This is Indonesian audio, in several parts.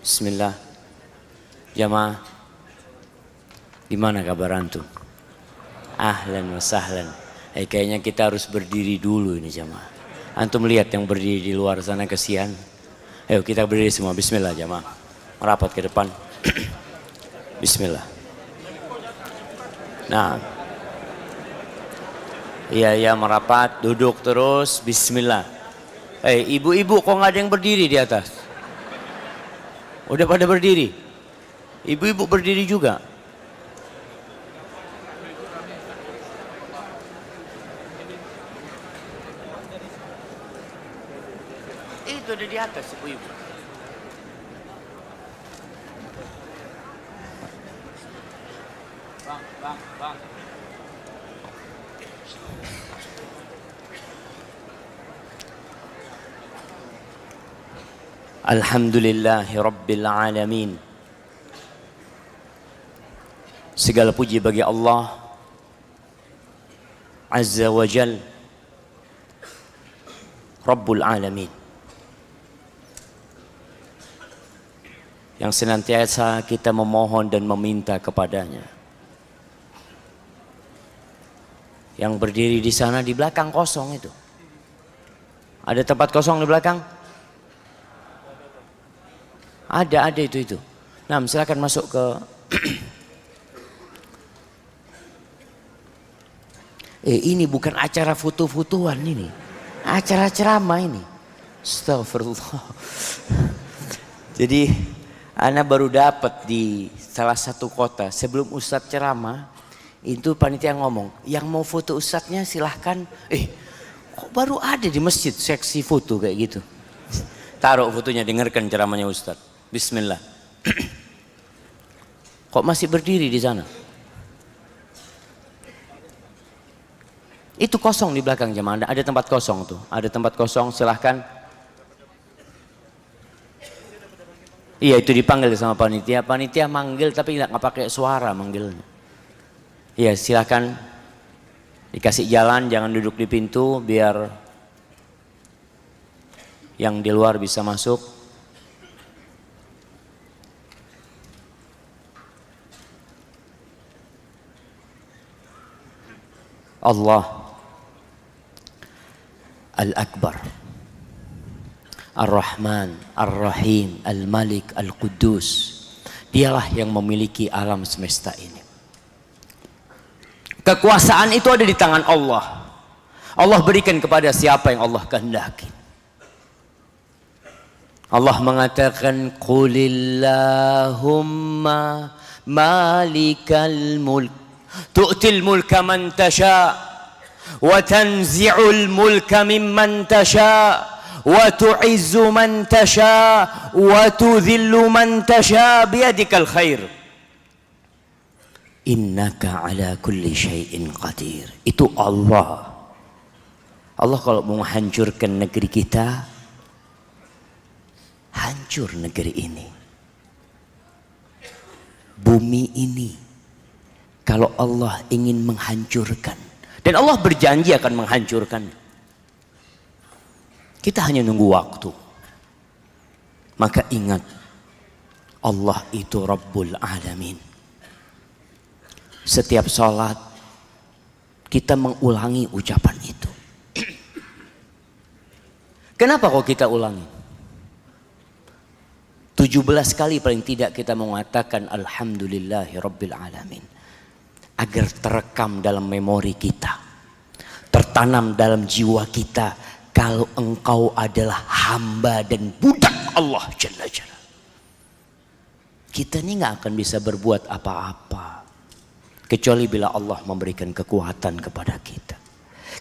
Bismillah. Jamaah, gimana kabar antum? Ahlan wa sahlan. Kayaknya kita harus berdiri dulu ini jamaah. Antum lihat yang berdiri di luar sana kesian. Ayo kita berdiri semua. Bismillah jamaah. Merapat ke depan. Bismillah. Nah. Iya merapat. Duduk terus. Bismillah. Ibu-ibu kok nggak ada yang berdiri di atas? Udah pada berdiri? Ibu-ibu berdiri juga? Itu ada di atas ibu-ibu. Bang. Alhamdulillahi Rabbil Alamin. Segala puji bagi Allah Azza wa Jal, Rabbul Alamin, yang senantiasa kita memohon dan meminta kepadanya. Yang berdiri di sana di belakang kosong itu. Ada tempat kosong di belakang? Ada itu. Nah, silakan masuk ke ini bukan acara foto-fotoan ini. Acara ceramah ini. Astagfirullah. Jadi, ana baru dapat di salah satu kota sebelum Ustadz ceramah, itu panitia ngomong, yang mau foto Ustadznya silahkan. Kok baru ada di masjid seksi foto kayak gitu. Taruh fotonya, dengarkan ceramahnya Ustadz. Bismillah. Kok masih berdiri di sana? Itu kosong di belakang jemaah. Ada tempat kosong tuh. Ada tempat kosong, silahkan. Iya, itu dipanggil sama panitia. Panitia manggil tapi nggak pakai suara manggilnya. Iya, silahkan. Dikasih jalan, jangan duduk di pintu biar yang di luar bisa masuk. Allah Al-Akbar, Ar-Rahman, Ar-Rahim, Al-Malik, Al-Quddus. Dialah yang memiliki alam semesta ini. Kekuasaan itu ada di tangan Allah. Allah berikan kepada siapa yang Allah kehendaki. Allah mengatakan, Qulillahumma malikal mulk tu'til mulka man tasha wa tanzi'ul mulka mimman tasha wa tu'izzu man tasha wa tudhillu man tasha biyadikal khair innaka ala kulli syai'in qadir. Itu Allah. Allah kalau mau menghancurkan negeri kita, hancur negeri ini, bumi ini. Kalau Allah ingin menghancurkan, dan Allah berjanji akan menghancurkan, kita hanya nunggu waktu. Maka ingat, Allah itu Rabbul Alamin. Setiap sholat kita mengulangi ucapan itu. Kenapa kok kita ulangi? 17 kali paling tidak kita mengatakan Alhamdulillahi Rabbil Alamin. Agar terekam dalam memori kita, tertanam dalam jiwa kita, kalau engkau adalah hamba dan budak Allah Jalla Jalla. Kita ini gak akan bisa berbuat apa-apa kecuali bila Allah memberikan kekuatan kepada kita.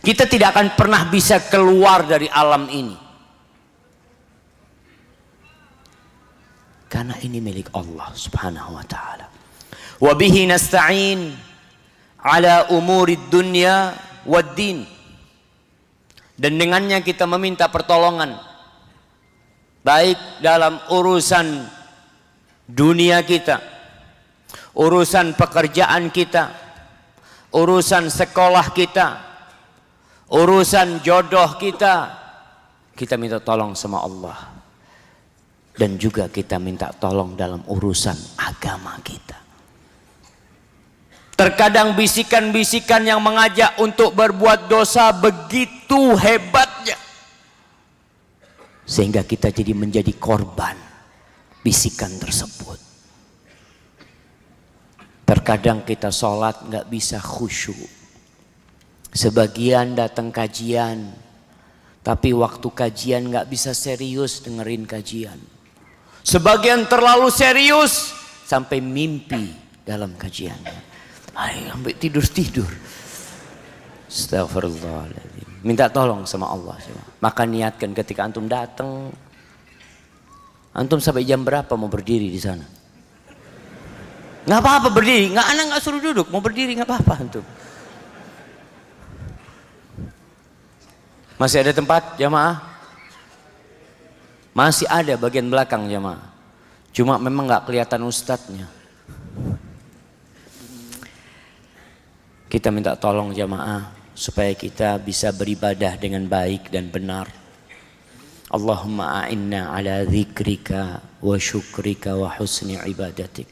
Kita tidak akan pernah bisa keluar dari alam ini, karena ini milik Allah Subhanahu wa ta'ala. Wa bihi nasta'in ala umurid dunya wad din. Dan dengannya kita meminta pertolongan, baik dalam urusan dunia kita, urusan pekerjaan kita, urusan sekolah kita, urusan jodoh kita. Kita minta tolong sama Allah. Dan juga kita minta tolong dalam urusan agama kita. Terkadang bisikan-bisikan yang mengajak untuk berbuat dosa begitu hebatnya, sehingga kita jadi menjadi korban bisikan tersebut. Terkadang kita sholat nggak bisa khusyuk. Sebagian datang kajian, tapi waktu kajian nggak bisa serius dengerin kajian. Sebagian terlalu serius sampai mimpi dalam kajiannya. Sampai tidur-tidur. Astagfirullahaladzim. Minta tolong sama Allah. Maka niatkan ketika antum datang. Antum sampai jam berapa mau berdiri di sana? Nggak apa-apa berdiri. Anak nggak suruh duduk. Mau berdiri nggak apa-apa antum. Masih ada tempat jamaah? Masih ada bagian belakang jamaah. Cuma memang nggak kelihatan ustadznya. Kita minta tolong jamaah supaya kita bisa beribadah dengan baik dan benar. Allahumma a'inna ala dzikrika wa syukrika wa husni ibadatik.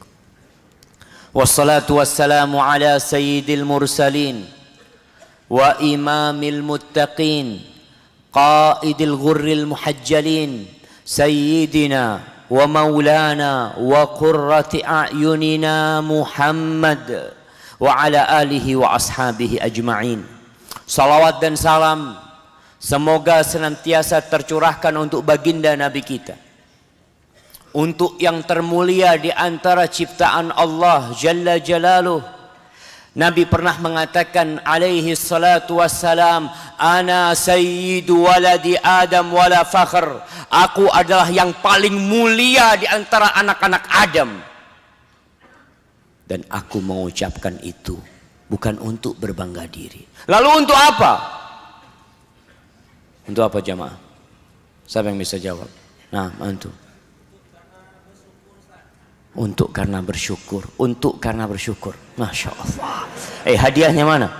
Wassalatu wassalamu ala sayyidil mursalin wa imamil muttaqin qaidil ghurril muhajjalin sayyidina wa maulana wa qurrati a'yunina Muhammad wa ala alihi wa ashabihi ajma'in. Salawat dan salam semoga senantiasa tercurahkan untuk baginda Nabi kita, untuk yang termulia di antara ciptaan Allah Jalla Jalaluh. Nabi pernah mengatakan alaihi salatu wassalam, ana sayyidu waladi Adam wala fakhr. Aku adalah yang paling mulia di antara anak-anak Adam. Dan aku mengucapkan itu bukan untuk berbangga diri. Lalu untuk apa? Untuk apa jamaah? Siapa yang bisa jawab? Nah, antum. Untuk karena bersyukur. Untuk karena bersyukur. Masya Allah. Hadiahnya mana?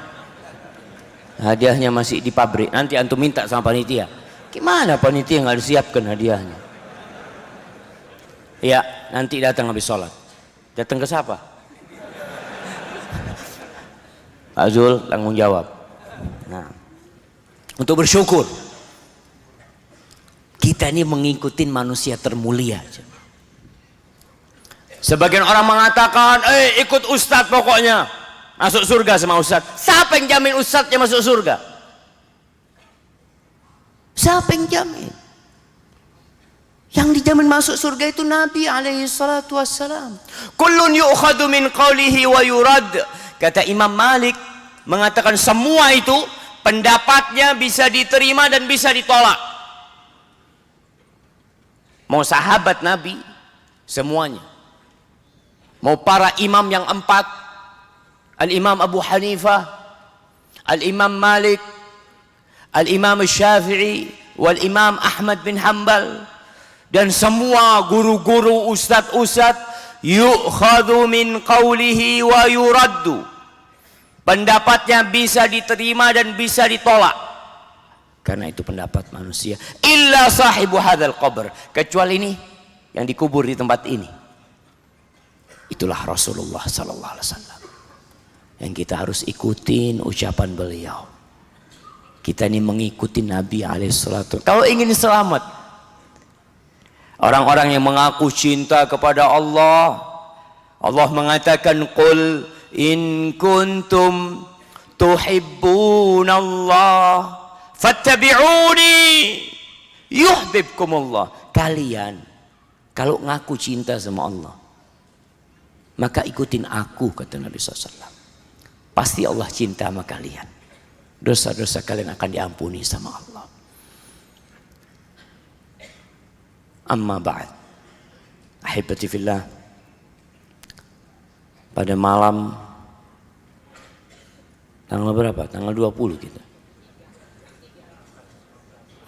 Hadiahnya masih di pabrik. Nanti antum minta sama panitia. Gimana panitia nggak disiapkan hadiahnya? Ya, nanti datang habis sholat. Datang ke siapa? Pak Zul tanggung jawab. Nah, untuk bersyukur. Kita ini mengikuti manusia termulia. Sebagian orang mengatakan, ikut ustadz pokoknya. Masuk surga sama ustadz. Siapa yang jamin ustadznya masuk surga? Siapa yang jamin? Yang dijamin masuk surga itu Nabi alaihi salatu wassalam. Kullun yu'khadu min qawlihi wa yurad. Kata Imam Malik mengatakan semua itu pendapatnya bisa diterima dan bisa ditolak. Mau sahabat Nabi semuanya. Mau para imam yang 4, Al-Imam Abu Hanifah, Al-Imam Malik, Al-Imam Syafi'i, Wal-Imam Ahmad bin Hanbal, dan semua guru-guru ustadz-ustadz, yu'khadhu min qawlihi wa yuraddu. Pendapatnya bisa diterima dan bisa ditolak. Karena itu pendapat manusia. Illa sahibu hadzal qabr, kecuali ini yang dikubur di tempat ini. Itulah Rasulullah sallallahu alaihi wasallam yang kita harus ikutin ucapan beliau. Kita ini mengikuti Nabi alaihi salatu. Kalau ingin selamat, orang-orang yang mengaku cinta kepada Allah, Allah mengatakan qul in kuntum tuhibbunallah fattabi'uni yuhibbukumullah. Kalian kalau ngaku cinta sama Allah, maka ikutin aku, kata Nabi SAW. Pasti Allah cinta sama kalian. Dosa-dosa kalian akan diampuni sama Allah. Amma ba'd. Ahibati fillah. Pada malam tanggal berapa? Tanggal 20 kita.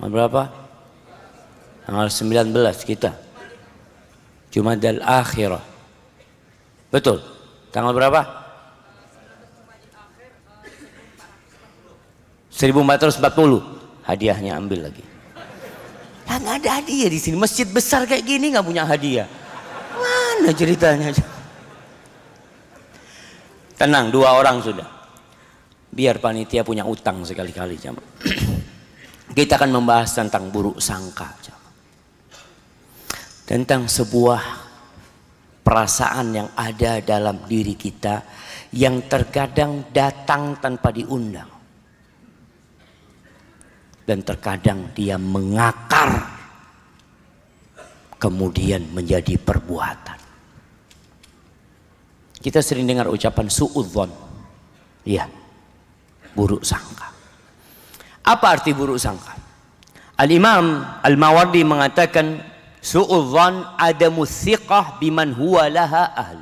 Tanggal berapa? Tanggal 19 kita. Jumadal Akhirah. Betul. Tanggal berapa? 1440. Hadiahnya ambil lagi. Lah nggak ada hadiah di sini. Masjid besar kayak gini nggak punya hadiah. Mana ceritanya? Tenang, 2 orang sudah. Biar panitia punya utang sekali-kali. Kita akan membahas tentang buruk sangka. Tentang sebuah perasaan yang ada dalam diri kita yang terkadang datang tanpa diundang. Dan terkadang dia mengakar kemudian menjadi perbuatan. Kita sering dengar ucapan suudzon, ya, buruk sangka. Apa arti buruk sangka? Al-Imam Al-Mawardi mengatakan suudzon adamu thiqah biman huwa laha ahl.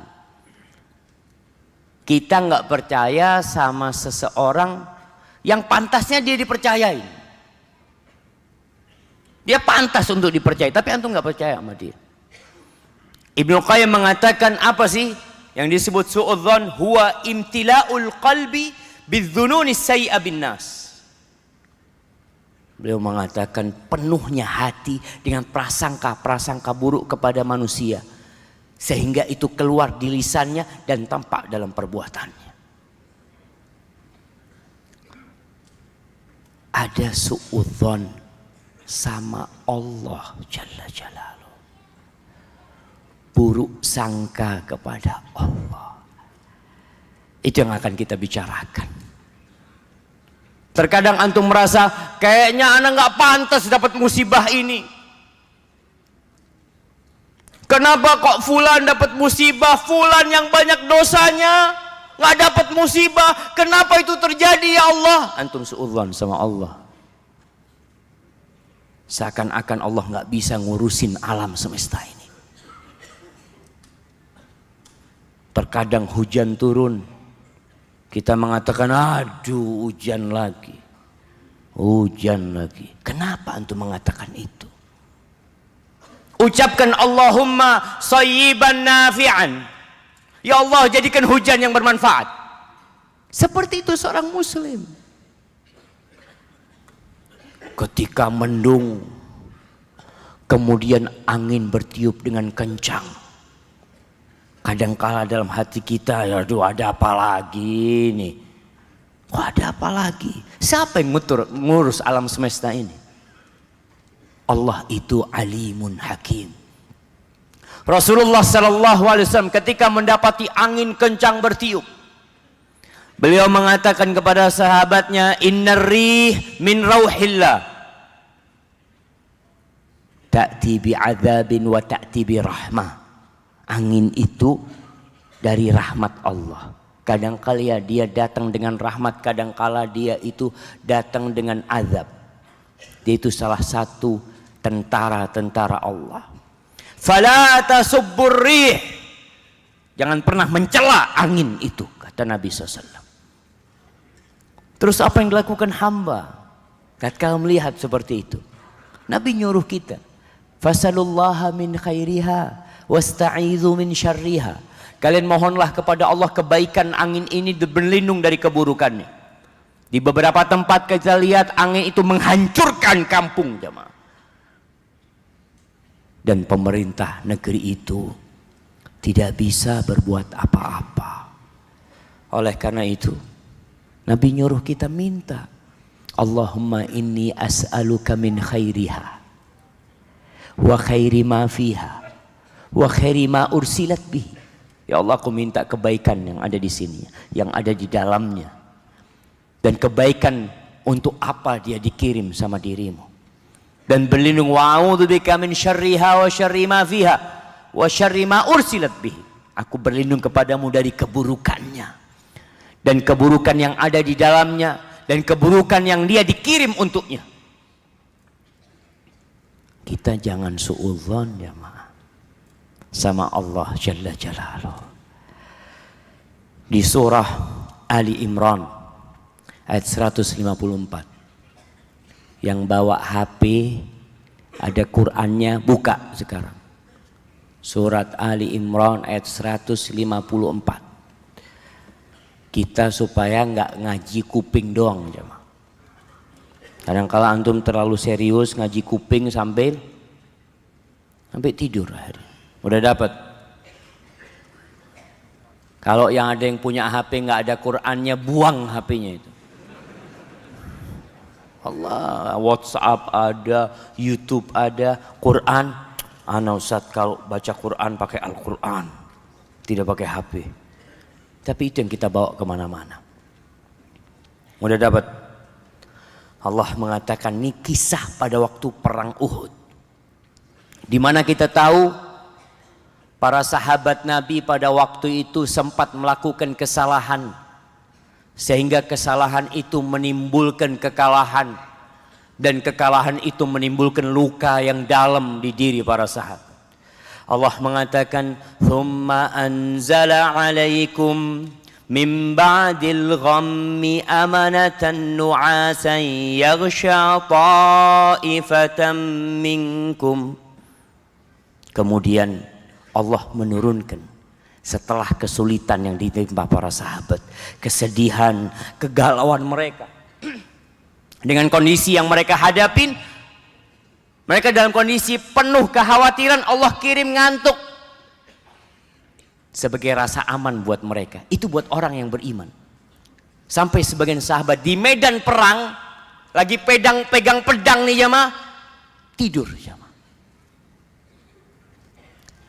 Kita nggak percaya sama seseorang yang pantasnya dia dipercayai. Dia pantas untuk dipercayai, tapi antum nggak percaya sama dia. Ibnu Qayyim mengatakan apa sih yang disebut suudzon? Huwa imtila'ul qalbi bidzununi sayyi'a bin nas. Beliau mengatakan penuhnya hati dengan prasangka-prasangka buruk kepada manusia, sehingga itu keluar di lisannya dan tampak dalam perbuatannya. Ada suudzon sama Allah Jalla Jalaluh, buruk sangka kepada Allah. Itu yang akan kita bicarakan. Terkadang antum merasa kayaknya anak nggak pantas dapat musibah ini. Kenapa kok fulan dapat musibah, fulan yang banyak dosanya nggak dapat musibah? Kenapa itu terjadi ya Allah? Antum suudzon sama Allah. Seakan-akan Allah nggak bisa ngurusin alam semesta ini. Terkadang hujan turun, kita mengatakan aduh hujan lagi, hujan lagi. Kenapa antum mengatakan itu? Ucapkan Allahumma sayyiban nafi'an, ya Allah jadikan hujan yang bermanfaat. Seperti itu seorang muslim. Ketika mendung, kemudian angin bertiup dengan kencang. Kadangkala dalam hati kita, ya aduh ada apa lagi nih? Kok ada apa lagi? Siapa yang ngurus alam semesta ini? Allah itu alimun hakim. Rasulullah SAW ketika mendapati angin kencang bertiup, beliau mengatakan kepada sahabatnya, innar rih min rauhillah, ta'ti bi'adzabin wa ta'ti bi rahmah. Angin itu dari rahmat Allah. Kadangkala dia datang dengan rahmat, kadangkala dia itu datang dengan azab. Dia itu salah satu tentara-tentara Allah. Fala tasubbur rih, jangan pernah mencela angin itu, kata Nabi SAW. Terus apa yang dilakukan hamba ketika melihat seperti itu? Nabi nyuruh kita, fasalullaha min khairiha wasta'idzu min syarriha. Kalian mohonlah kepada Allah kebaikan angin ini, berlindung dari keburukannya. Di beberapa tempat kita lihat angin itu menghancurkan kampung jemaah. Dan pemerintah negeri itu tidak bisa berbuat apa-apa. Oleh karena itu Nabi nyuruh kita minta, Allahumma inni as'aluka min khairiha wa khairi ma fiha wa khairi ma ursilat bihi. Ya Allah, aku minta kebaikan yang ada di sini, yang ada di dalamnya, dan kebaikan untuk apa dia dikirim sama dirimu. Dan berlindung, wa'udzubika min syarriha wa syarri ma fiha wa syarri ma ursilat bihi. Aku berlindung kepadamu dari keburukannya dan keburukan yang ada di dalamnya dan keburukan yang dia dikirim untuknya. Kita jangan suudzon jemaah sama Allah Jalla Jalaluh. Di surah Ali Imran ayat 154. Yang bawa HP ada Qur'annya, buka sekarang. Surat Ali Imran ayat 154. Kita supaya nggak ngaji kuping doang jemaah. Kadang kala antum terlalu serius ngaji kuping sampai tidur akhirnya. Udah dapat. Kalau yang ada yang punya HP nggak ada Qur'annya, buang HP-nya itu. Allah, WhatsApp ada, YouTube ada, Quran. Ana Ustaz kalau baca Quran pakai Al-Quran, tidak pakai HP. Tapi itu yang kita bawa kemana-mana. Udah dapat. Allah mengatakan ini kisah pada waktu perang Uhud. Di mana kita tahu para sahabat Nabi pada waktu itu sempat melakukan kesalahan. Sehingga kesalahan itu menimbulkan kekalahan. Dan kekalahan itu menimbulkan luka yang dalam di diri para sahabat. Allah mengatakan, "Thumma anzala 'alaikum min ba'dil ghammi amanatan nu'asan yaghsha ta'ifatan minkum." Kemudian Allah menurunkan setelah kesulitan yang ditimpa para sahabat, kesedihan, kegalauan mereka, dengan kondisi yang mereka hadapin, mereka dalam kondisi penuh kekhawatiran, Allah kirim ngantuk sebagai rasa aman buat mereka. Itu buat orang yang beriman. Sampai sebagian sahabat di medan perang lagi pegang pedang nih jamaah, tidur jamaah.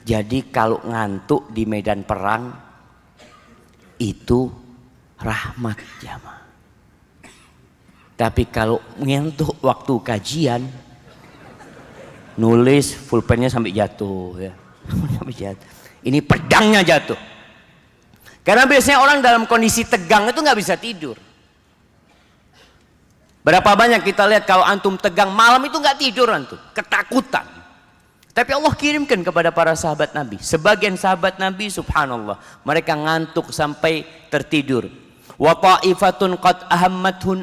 Jadi kalau ngantuk di medan perang itu rahmat jamaah. Tapi kalau ngantuk waktu kajian, nulis pulpennya sampai jatuh ya. Sampai jatuh. Ini pedangnya jatuh. Karena biasanya orang dalam kondisi tegang itu nggak bisa tidur. Berapa banyak kita lihat kalau antum tegang malam itu nggak tidur antum, ketakutan. Tapi Allah kirimkan kepada para sahabat Nabi. Sebagian sahabat Nabi subhanallah, mereka ngantuk sampai tertidur. Wa ta'ifatun qad ahammathum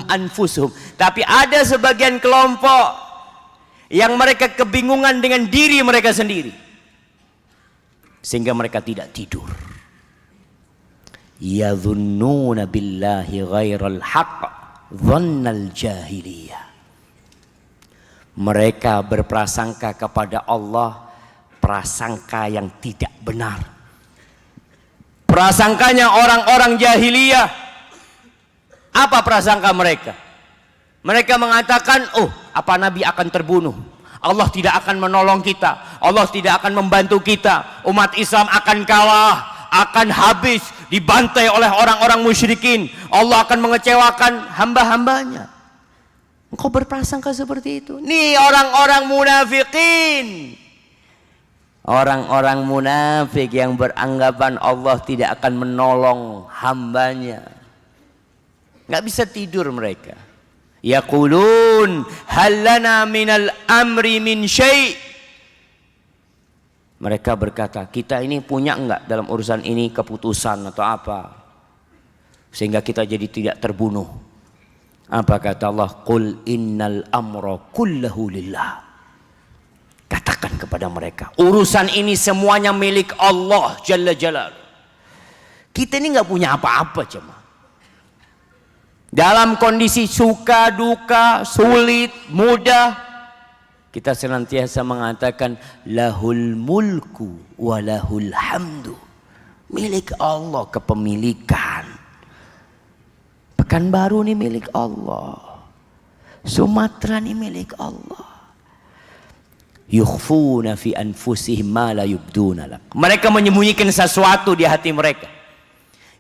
anfusuhum. Tapi ada sebagian kelompok yang mereka kebingungan dengan diri mereka sendiri, sehingga mereka tidak tidur. Yadhunnuna billahi ghairal haqq dhannal jahiliyah. Mereka berprasangka kepada Allah prasangka yang tidak benar. Prasangkanya orang-orang jahiliyah. Apa prasangka mereka? Mereka mengatakan, oh, apa Nabi akan terbunuh? Allah tidak akan menolong kita. Allah tidak akan membantu kita. Umat Islam akan kalah, akan habis, dibantai oleh orang-orang musyrikin. Allah akan mengecewakan hamba-hambanya. Engkau berprasangka seperti itu. Nih orang-orang munafikin. Orang-orang munafik yang beranggapan Allah tidak akan menolong hambanya. Nggak bisa tidur mereka. Yaqulun hal lana minal amri min syai'. Mereka berkata, kita ini punya enggak dalam urusan ini keputusan atau apa, sehingga kita jadi tidak terbunuh. Apa kata Allah? Qul innal amra kullahu lillah. Katakan kepada mereka, urusan ini semuanya milik Allah Jalla Jalal. Kita ini nggak punya apa-apa jemaah. Dalam kondisi suka, duka, sulit, mudah, kita senantiasa mengatakan lahul mulku wa lahul hamdu. Milik Allah kepemilikan. Pekanbaru ini milik Allah. Sumatera ini milik Allah. Yukhfuna fi anfusihim ma la yubduna lak. Mereka menyembunyikan sesuatu di hati mereka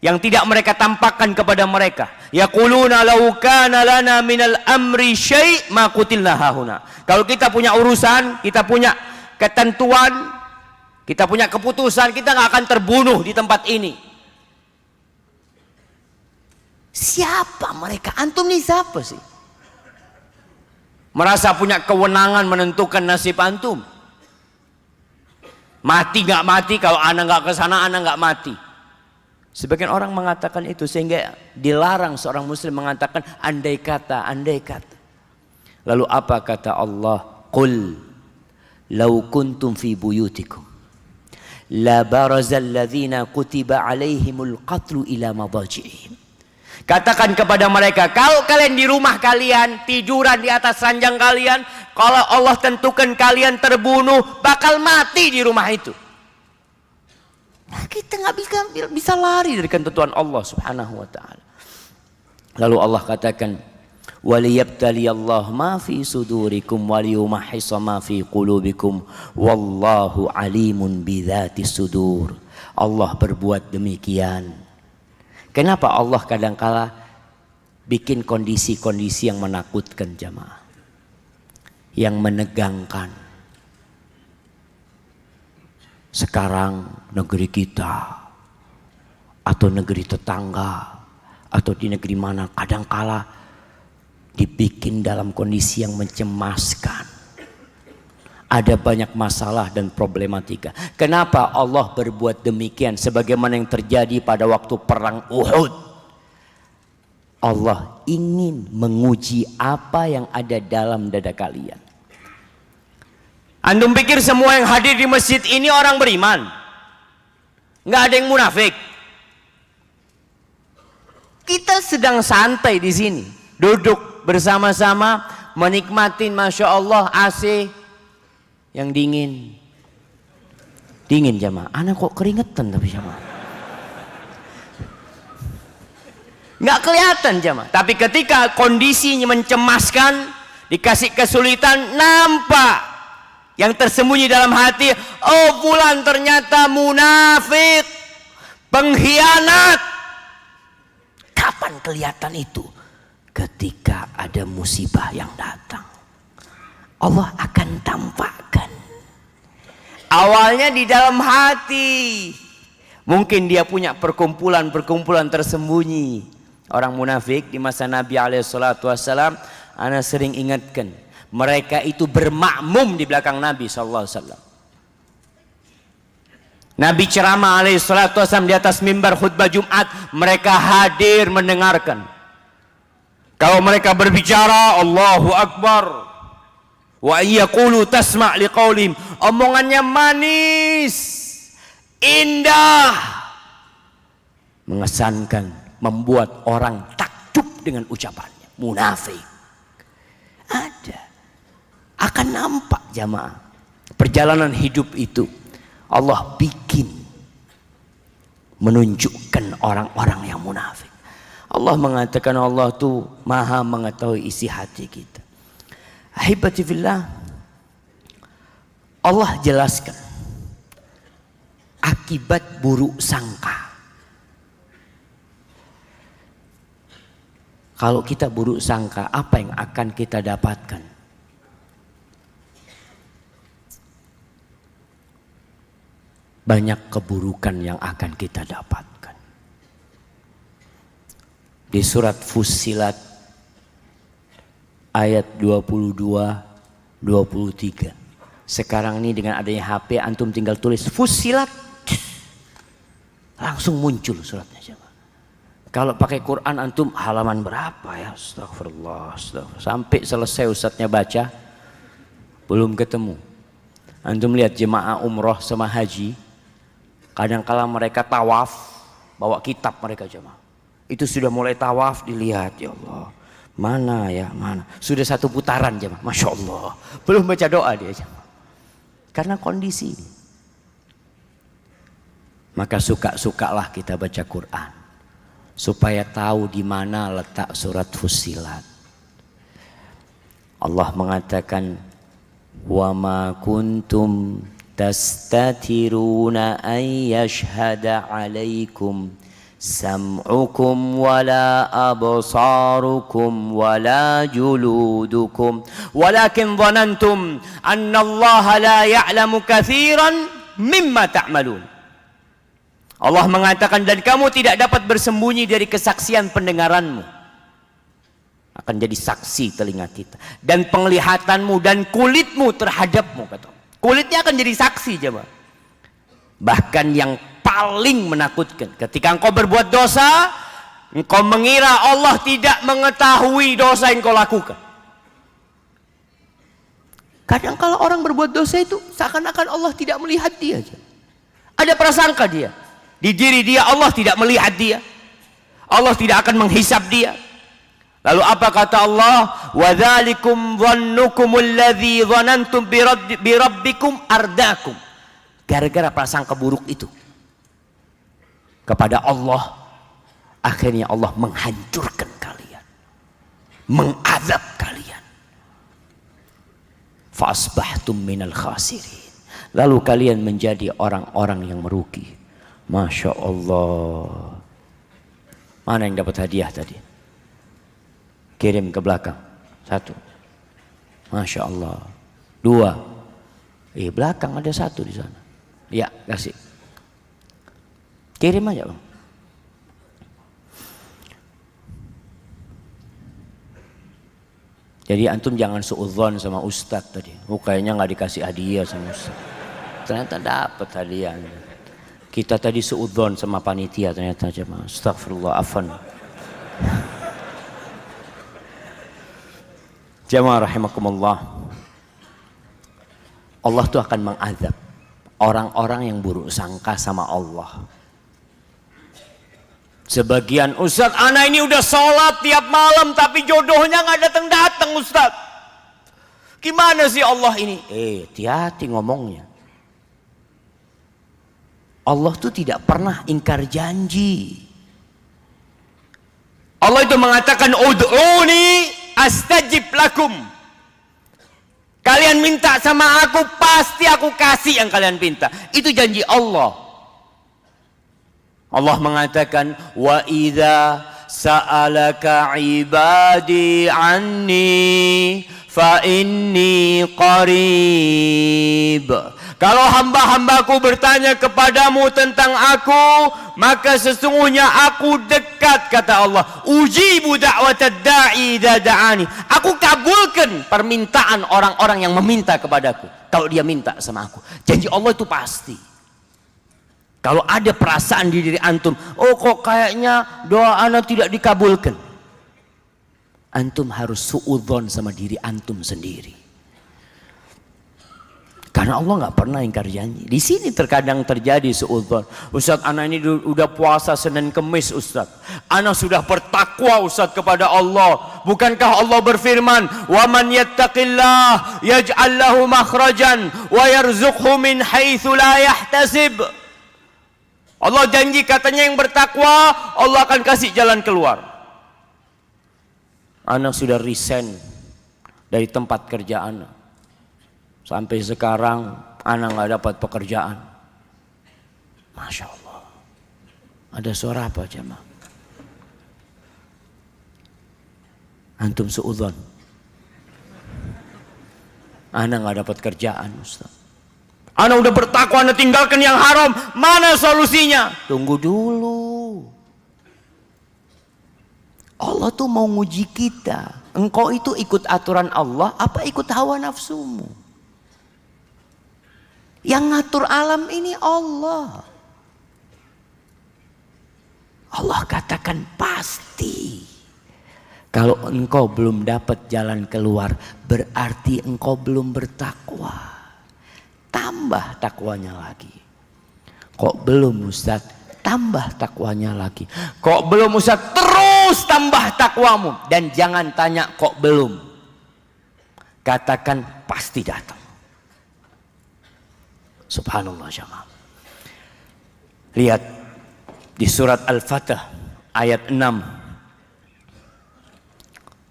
yang tidak mereka tampakkan kepada mereka. Yaquluna law kana lana minal amri syai' ma qutilna hahuna. Kalau kita punya urusan, kita punya ketentuan, kita punya keputusan, kita nggak akan terbunuh di tempat ini. Siapa mereka? Antum nih siapa sih? Merasa punya kewenangan menentukan nasib antum. Mati nggak mati, kalau anak nggak kesana, anak nggak mati. Sebagian orang mengatakan itu, sehingga dilarang seorang muslim mengatakan andai kata, andai kata. Lalu apa kata Allah? Qul law kuntum fi buyutikum la barazal ladzina kutiba alaihimul qatlu ila madaji'ihim Katakan kepada mereka, kalau kalian di rumah kalian, tiduran di atas ranjang kalian, kalau Allah tentukan kalian terbunuh, bakal mati di rumah itu. Nah, kita nggak bisa lari dari ketentuan Allah Subhanahu wa taala. Lalu Allah katakan, waliyabtaliyallahu ma fi sudurikum waliyumahhisa ma fi qulubikum wallahu alimun bidzatis sudur. Allah berbuat demikian. Kenapa Allah kadangkala bikin kondisi-kondisi yang menakutkan jamaah, yang menegangkan? Sekarang negeri kita atau negeri tetangga atau di negeri mana kadangkala dibikin dalam kondisi yang mencemaskan. Ada banyak masalah dan problematika. Kenapa Allah berbuat demikian? Sebagaimana yang terjadi pada waktu perang Uhud. Allah ingin menguji apa yang ada dalam dada kalian. Antum pikir semua yang hadir di masjid ini orang beriman? Nggak ada yang munafik. Kita sedang santai di sini, duduk bersama-sama, menikmatin Masya Allah AC yang dingin. Dingin jamaah. Anak kok keringetan tapi jamaah. Nggak kelihatan jamaah. Tapi ketika kondisinya mencemaskan, dikasih kesulitan, nampak yang tersembunyi dalam hati, oh fulan ternyata munafik, pengkhianat. Kapan kelihatan itu? Ketika ada musibah yang datang, Allah akan tampakkan. Awalnya di dalam hati, mungkin dia punya perkumpulan-perkumpulan tersembunyi. Orang munafik di masa Nabi SAW, ana sering ingatkan, mereka itu bermakmum di belakang Nabi SAW. Nabi ceramah SAW di atas mimbar khutbah Jumat, mereka hadir mendengarkan. Kalau mereka berbicara, Allahu Akbar. Wa yaqulu tasma' liqaulihim, omongannya manis, indah, mengesankan, membuat orang takjub dengan ucapannya. Munafik ada. Akan nampak jamaah perjalanan hidup itu Allah bikin menunjukkan orang-orang yang munafik. Allah mengatakan Allah tuh maha mengetahui isi hati kita. Ahibati fillah, Allah jelaskan akibat buruk sangka. Kalau kita buruk sangka, apa yang akan kita dapatkan? Banyak keburukan yang akan kita dapatkan. Di surat Fussilat ayat 22-23. Sekarang ini dengan adanya HP, antum tinggal tulis Fussilat, langsung muncul suratnya. Kalau pakai Quran antum halaman berapa ya? Astagfirullah, astagfirullah. Sampai selesai ustadznya baca, belum ketemu. Antum lihat jemaah umroh sama haji, kadang-kala mereka tawaf, bawa kitab mereka jemaah. Itu sudah mulai tawaf, dilihat, ya Allah, mana ya, mana. Sudah satu putaran jemaah, Masya Allah. Belum baca doa dia jemaah. Karena kondisi ini. Maka suka-sukalah kita baca Quran, supaya tahu di mana letak surat Fussilat. Allah mengatakan, wa ma kuntum tastatiruna an yashhada alaikum sam'ukum wala absarukum wala juludukum walakin dhanantum anna Allah la ya'lamu katsiran mimma ta'malun. Allah mengatakan, dan kamu tidak dapat bersembunyi dari kesaksian pendengaranmu. Akan jadi saksi telinga kita. Dan penglihatanmu dan kulitmu terhadapmu. Kata. Kulitnya akan jadi saksi. Coba. Bahkan yang paling menakutkan. Ketika engkau berbuat dosa, engkau mengira Allah tidak mengetahui dosa yang engkau lakukan. Kadang kalau orang berbuat dosa itu, seakan-akan Allah tidak melihat dia. Ada prasangka dia. Di diri dia Allah tidak melihat dia. Allah tidak akan menghisab dia. Lalu apa kata Allah? Wa dzalikum dhannukumul ladzi dhanantum bi rabbikum ardakum. Gara-gara prasangka buruk itu kepada Allah, akhirnya Allah menghancurkan kalian, mengazab kalian. Fa asbahtum minal khasirin. Lalu kalian menjadi orang-orang yang merugi. Masya Allah. Mana yang dapat hadiah tadi? Kirim ke belakang. 1. Masya Allah. 2. Belakang ada 1 di sana. Ya, kasih. Kirim aja, Bang. Jadi antum jangan suudzon sama ustadz tadi. Kayaknya nggak dikasih hadiah sama ustadz. Ternyata dapat hadiah. Kita tadi suudzon sama panitia, ternyata jemaah. Astagfirullah, afan. Jemaah rahimakumullah. Allah tuh akan mengazab orang-orang yang buruk sangka sama Allah. Sebagian, Ustadz, anak ini udah sholat tiap malam tapi jodohnya nggak datang-datang, Ustadz. Gimana sih Allah ini? Hati-hati ngomongnya. Allah tuh tidak pernah ingkar janji. Allah itu mengatakan, ud'uni astajib lakum. Kalian minta sama aku, pasti aku kasih yang kalian minta. Itu janji Allah. Allah mengatakan, wa idza sa'alaka ibadi anni fa inni qarib. Kalau hamba-hambaku bertanya kepadamu tentang aku, maka sesungguhnya aku dekat, kata Allah. Ujibu da'watad da'i idza da'ani. Aku kabulkan permintaan orang-orang yang meminta kepadaku kalau dia minta sama aku. Janji Allah itu pasti. Kalau ada perasaan di diri antum, oh kok kayaknya doa anak tidak dikabulkan, antum harus suudzon sama diri antum sendiri. Karena Allah nggak pernah ingkar janji. Di sini terkadang terjadi suudzon. Ustadz, anak ini udah puasa Senin Kemis, Ustadz. Anak sudah bertakwa, Ustadz, kepada Allah. Bukankah Allah berfirman, wa man yattaqillah yaj'al lahu makhrajan wa yarzuqhu min haitsu la yahtasib. Allah janji, katanya yang bertakwa Allah akan kasih jalan keluar. Anak sudah resign dari tempat kerja anak. Sampai sekarang anak nggak dapat pekerjaan. Masya Allah. Ada suara apa jemaah? Antum suudzon. Anak nggak dapat kerjaan, Ustaz. Anak udah bertakwa, anak tinggalkan yang haram. Mana solusinya? Tunggu dulu. Allah tuh mau nguji kita. Engkau itu ikut aturan Allah apa ikut hawa nafsumu? Yang ngatur alam ini Allah. Allah katakan pasti. Kalau engkau belum dapat jalan keluar, berarti engkau belum bertakwa. Tambah takwanya lagi. Kok belum, Ustaz? Tambah takwanya lagi. Kok belum, Ustaz? Terus tambah takwamu. Dan jangan tanya kok belum. Katakan pasti datang. Subhanallah jamaah. Lihat di surat Al-Fatah ayat 6.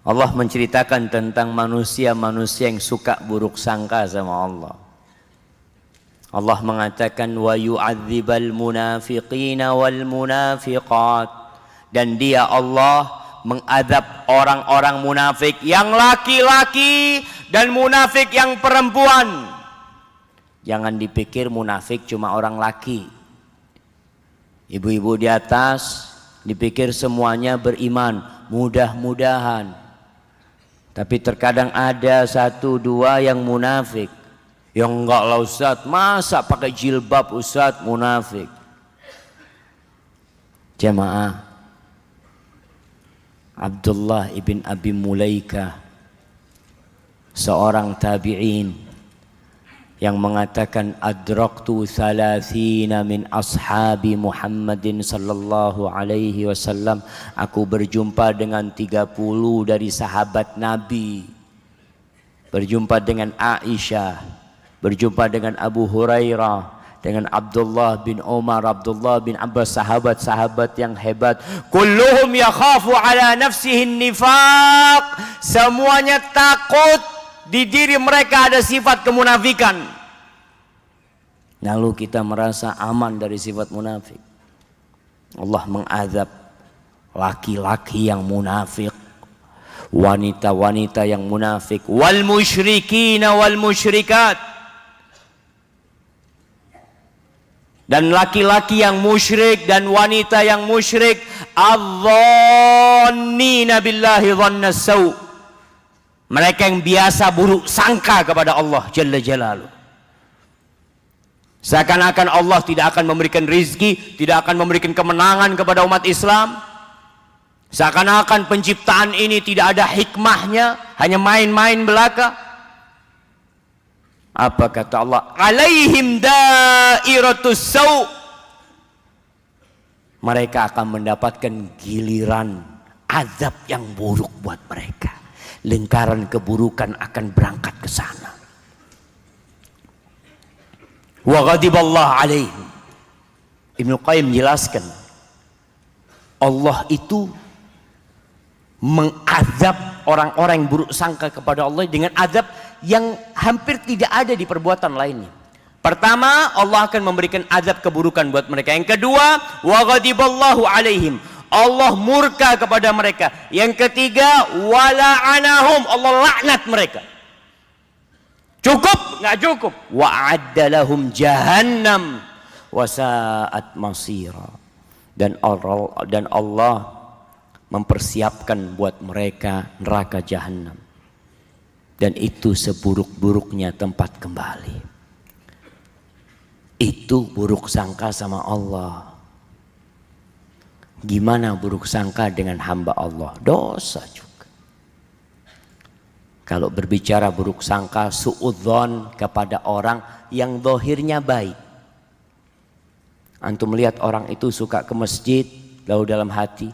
Allah menceritakan tentang manusia-manusia yang suka buruk sangka sama Allah. Allah mengatakan wa yu'adzibal munafiqina wal munafiqat, dan dia Allah mengadab orang-orang munafik yang laki-laki dan munafik yang perempuan. Jangan dipikir munafik cuma orang laki. Ibu-ibu di atas dipikir semuanya beriman, mudah-mudahan. Tapi terkadang ada 1-2 yang munafik. Yang enggak lah Ustaz, masa pakai jilbab Ustaz munafik? Jemaah, Abdullah ibn Abi Mulaika, seorang tabi'in yang mengatakan adraktu thalathina min ashabi Muhammadin sallallahu alaihi wasallam, aku berjumpa dengan 30 dari sahabat Nabi, berjumpa dengan Aisyah, berjumpa dengan Abu Hurairah, dengan Abdullah bin Umar, Abdullah bin Abbas, sahabat-sahabat yang hebat. Kulluhum yakhafu ala nafsihi nifaq, semuanya takut di diri mereka ada sifat kemunafikan. Lalu kita merasa aman dari sifat munafik. Allah mengazab laki-laki yang munafik, wanita-wanita yang munafik, wal musyrikina wal musyrikat, dan laki-laki yang musyrik dan wanita yang musyrik, adh-dhannina billahi dhanna saw, mereka yang biasa buruk sangka kepada Allah Jalla Jalaluh. Seakan-akan Allah tidak akan memberikan rizki, tidak akan memberikan kemenangan kepada umat Islam. Seakan-akan penciptaan ini tidak ada hikmahnya, hanya main-main belaka. Apa kata Allah? Alaihim dairatus saw, mereka akan mendapatkan giliran azab yang buruk buat mereka. Lingkaran keburukan akan berangkat ke sana. Wa ghadiballahu alaihim. Ibnu Qayyim menjelaskan, Allah itu mengazab orang-orang yang buruk sangka kepada Allah dengan azab yang hampir tidak ada di perbuatan lainnya. Pertama, Allah akan memberikan azab keburukan buat mereka. Yang kedua, wa ghadiballahu alaihim, Allah murka kepada mereka. Yang ketiga, wala'anahum, Allah laknat mereka. Cukup? Nggak cukup. Wa'adda lahum jahannam wasa'at masira, dan Allah mempersiapkan buat mereka neraka jahanam, dan itu seburuk-buruknya tempat kembali. Itu buruk sangka sama Allah. Gimana buruk sangka dengan hamba Allah? Dosa juga. Kalau berbicara buruk sangka, suudzon kepada orang yang zahirnya baik. Antum melihat orang itu suka ke masjid, lalu dalam hati,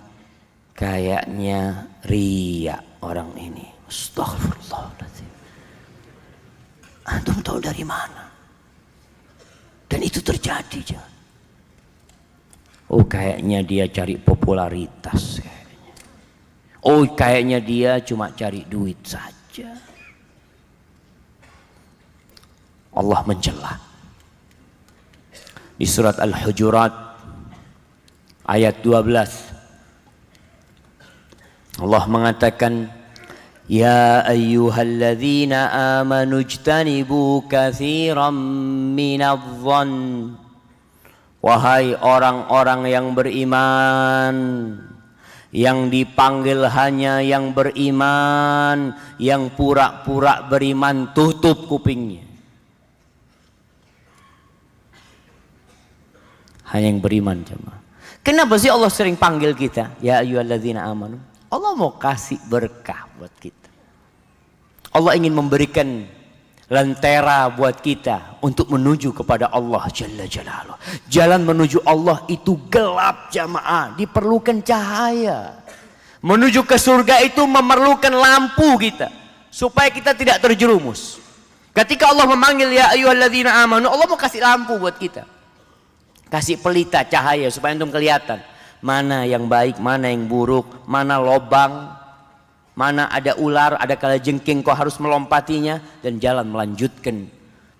kayaknya riya orang ini. Astaghfirullahaladzim. Antum tahu dari mana? Dan itu terjadi, jangan. Oh, kayaknya dia cari popularitas kayaknya. Oh, kayaknya dia cuma cari duit saja. Allah mencela di surat Al-Hujurat ayat 12. Allah mengatakan, ya ayyuhalladzina amanu ijtanibu katsiran minadh-dhann, wahai orang-orang yang beriman, yang dipanggil hanya yang beriman, yang pura-pura beriman, tutup kupingnya. Hanya yang beriman, jemaah. Kenapa sih Allah sering panggil kita ya ayyuhalladzina amanu? Allah mau kasih berkah buat kita. Allah ingin memberikan lentera buat kita untuk menuju kepada Allah Jalla Jalaluh. Jalan menuju Allah itu gelap, jamaah, diperlukan cahaya. Menuju ke surga itu memerlukan lampu kita, supaya kita tidak terjerumus. Ketika Allah memanggil ya ayyuhalladzina amanu, Allah mau kasih lampu buat kita, kasih pelita cahaya supaya antum kelihatan mana yang baik, mana yang buruk, mana lobang, mana ada ular, ada kalajengking kau harus melompatinya, dan jalan melanjutkan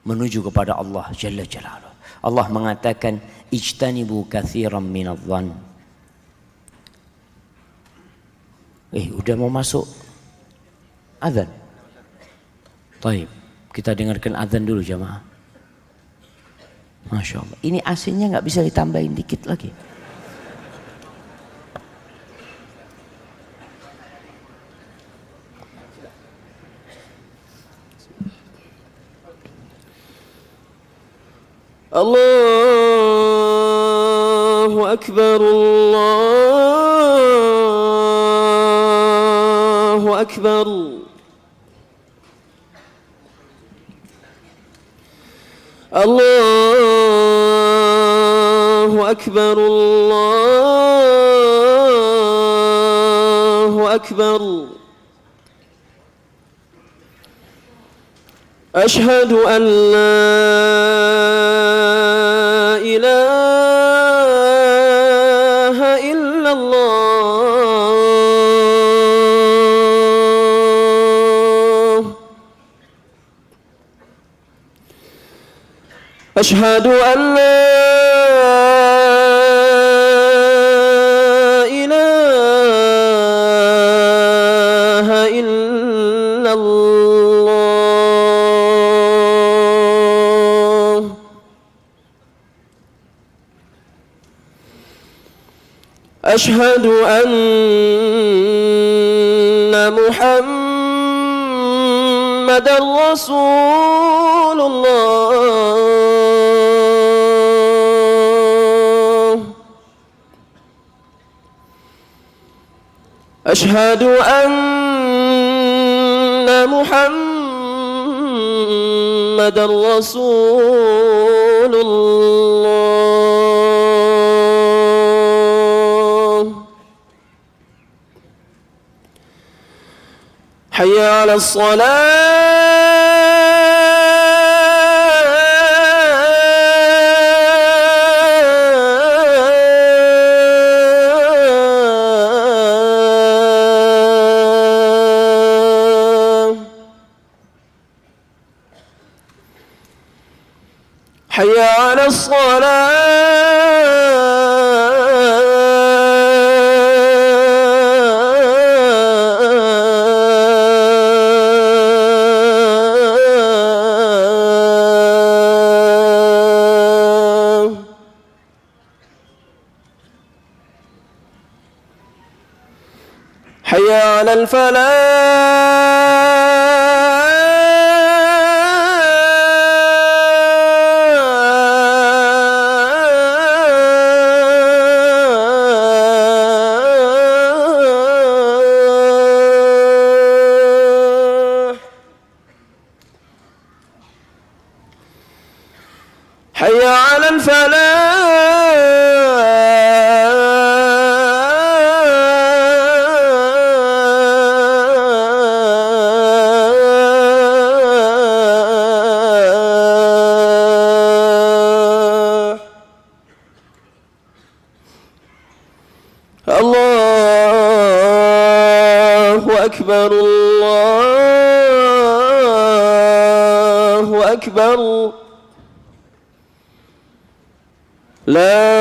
menuju kepada Allah Jalla Jalaluh. Allah mengatakan ijtanibu katsiran minadh-dhann. Udah mau masuk azan. Baik, kita dengarkan azan dulu, jamaah. Masya Allah, ini AC-nya nggak bisa ditambahin dikit lagi. Allahu Akbar, Allahu Akbar. الله أكبر الله أكبر أشهد أن لا إله إلا الله أشهد أن لا إله إلا الله أشهد أن محمدًا رسول الله أشهد أن محمدًا رسول الله حي على الصلاة حي على الصلاة حي على الفلاح حي على الفلاح الله أكبر الله أكبر لا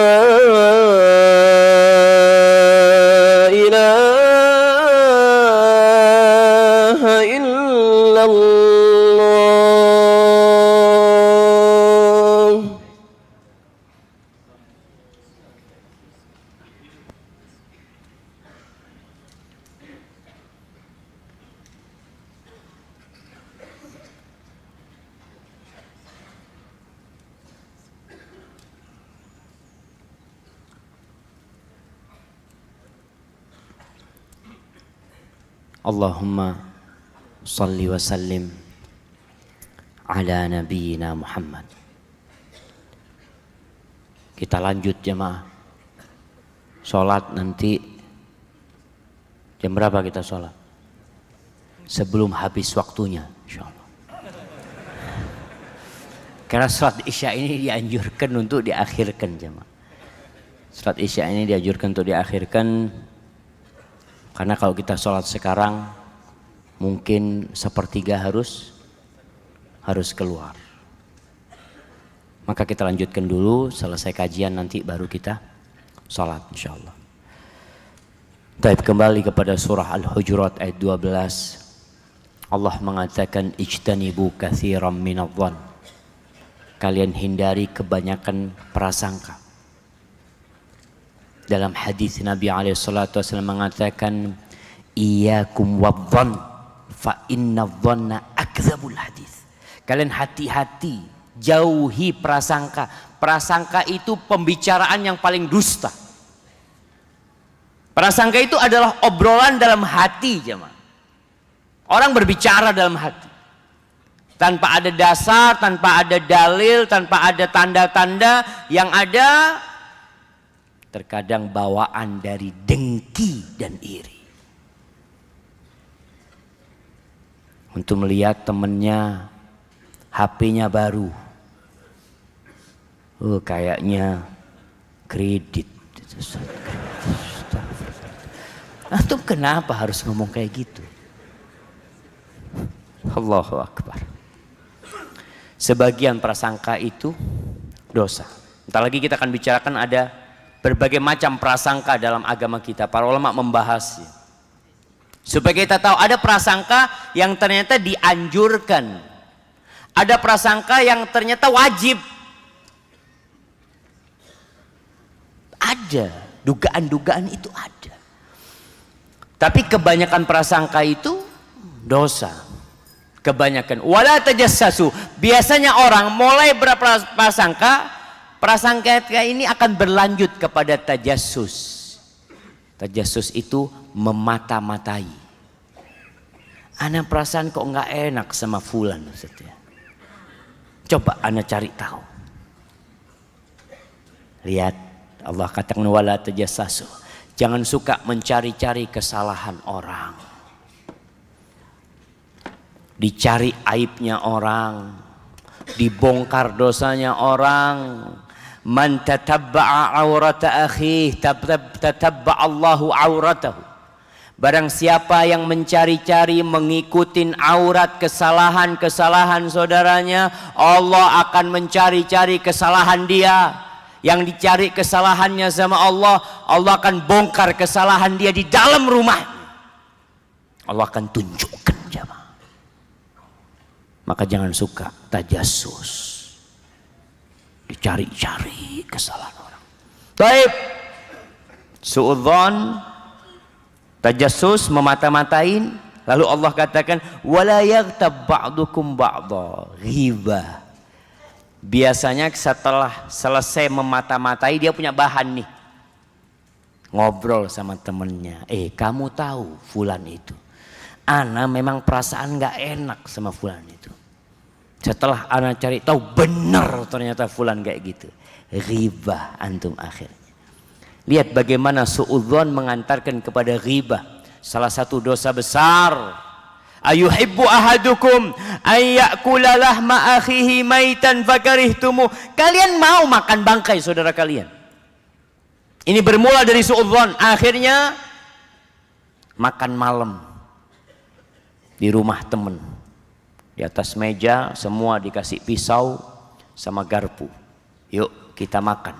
إله إلا الله Allahumma salli wa sallim ala nabiyyina Muhammad. Kita lanjut jemaah. Sholat nanti jam berapa kita sholat? Sebelum habis waktunya, insyaallah. Karena sholat isya ini dianjurkan untuk diakhirkan jemaah. Sholat isya ini dianjurkan untuk diakhirkan. Karena kalau kita sholat sekarang mungkin sepertiga harus keluar. Maka kita lanjutkan dulu, selesai kajian nanti baru kita sholat insyaallah. Baik, kembali kepada surah Al-Hujurat ayat 12. Allah mengatakan ijtanibu katsiran minadh-dhann. Kalian hindari kebanyakan prasangka. Dalam hadis Nabi SAW mengatakan iyyakum wadh-dhann fa inna dhanna akdzabul hadis. Kalian hati-hati, jauhi prasangka. Prasangka itu pembicaraan yang paling dusta. Prasangka itu adalah obrolan dalam hati, jemaah. Orang berbicara dalam hati. Tanpa ada dasar, tanpa ada dalil, tanpa ada tanda-tanda, yang ada terkadang bawaan dari dengki dan iri. Untuk melihat temennya HP-nya baru, kayaknya kredit. Antum kenapa harus ngomong kayak gitu? Allahu Akbar. Sebagian prasangka itu dosa. Entar lagi kita akan bicarakan ada berbagai macam prasangka dalam agama kita. Para ulama membahasnya. Supaya kita tahu ada prasangka yang ternyata dianjurkan. Ada prasangka yang ternyata wajib. Ada. Dugaan-dugaan itu ada. Tapi kebanyakan prasangka itu dosa. Kebanyakan wala tajassasu. Biasanya orang mulai berprasangka, prasangka ini akan berlanjut kepada tajassus. Tajassus itu memata-matai. Ana perasaan kok nggak enak sama fulan, maksudnya. Coba ana cari tahu. Lihat, Allah katakan wala tajassasu. Jangan suka mencari-cari kesalahan orang. Dicari aibnya orang, dibongkar dosanya orang. Man tatabba'a aurata akhih tatabba' Allahu auratahu. Barang siapa yang mencari-cari mengikutin aurat kesalahan-kesalahan saudaranya, Allah akan mencari-cari kesalahan dia. Yang dicari kesalahannya sama Allah, Allah akan bongkar kesalahan dia di dalam rumah. Allah akan tunjukkan jamaah. Maka jangan suka tajassus, dicari-cari kesalahan orang. Baik, suudzon, tajassus, memata-matain. Lalu Allah katakan wala yaghtab ba'dukum ba'dha, ghibah. Biasanya setelah selesai memata-matai dia punya bahan nih, ngobrol sama temennya. Kamu tahu fulan itu, ana memang perasaan nggak enak sama fulan itu. Setelah ana cari tahu benar ternyata fulan kayak gitu. Ghibah antum akhirnya. Lihat bagaimana suudzon mengantarkan kepada ghibah. Salah satu dosa besar. Ayuhibbu ahadukum ayyakula lahma akhihi maitan fakarihtumu. Kalian mau makan bangkai saudara kalian. Ini bermula dari suudzon. Akhirnya makan malam di rumah temen. Di atas meja semua dikasih pisau sama garpu. Yuk kita makan.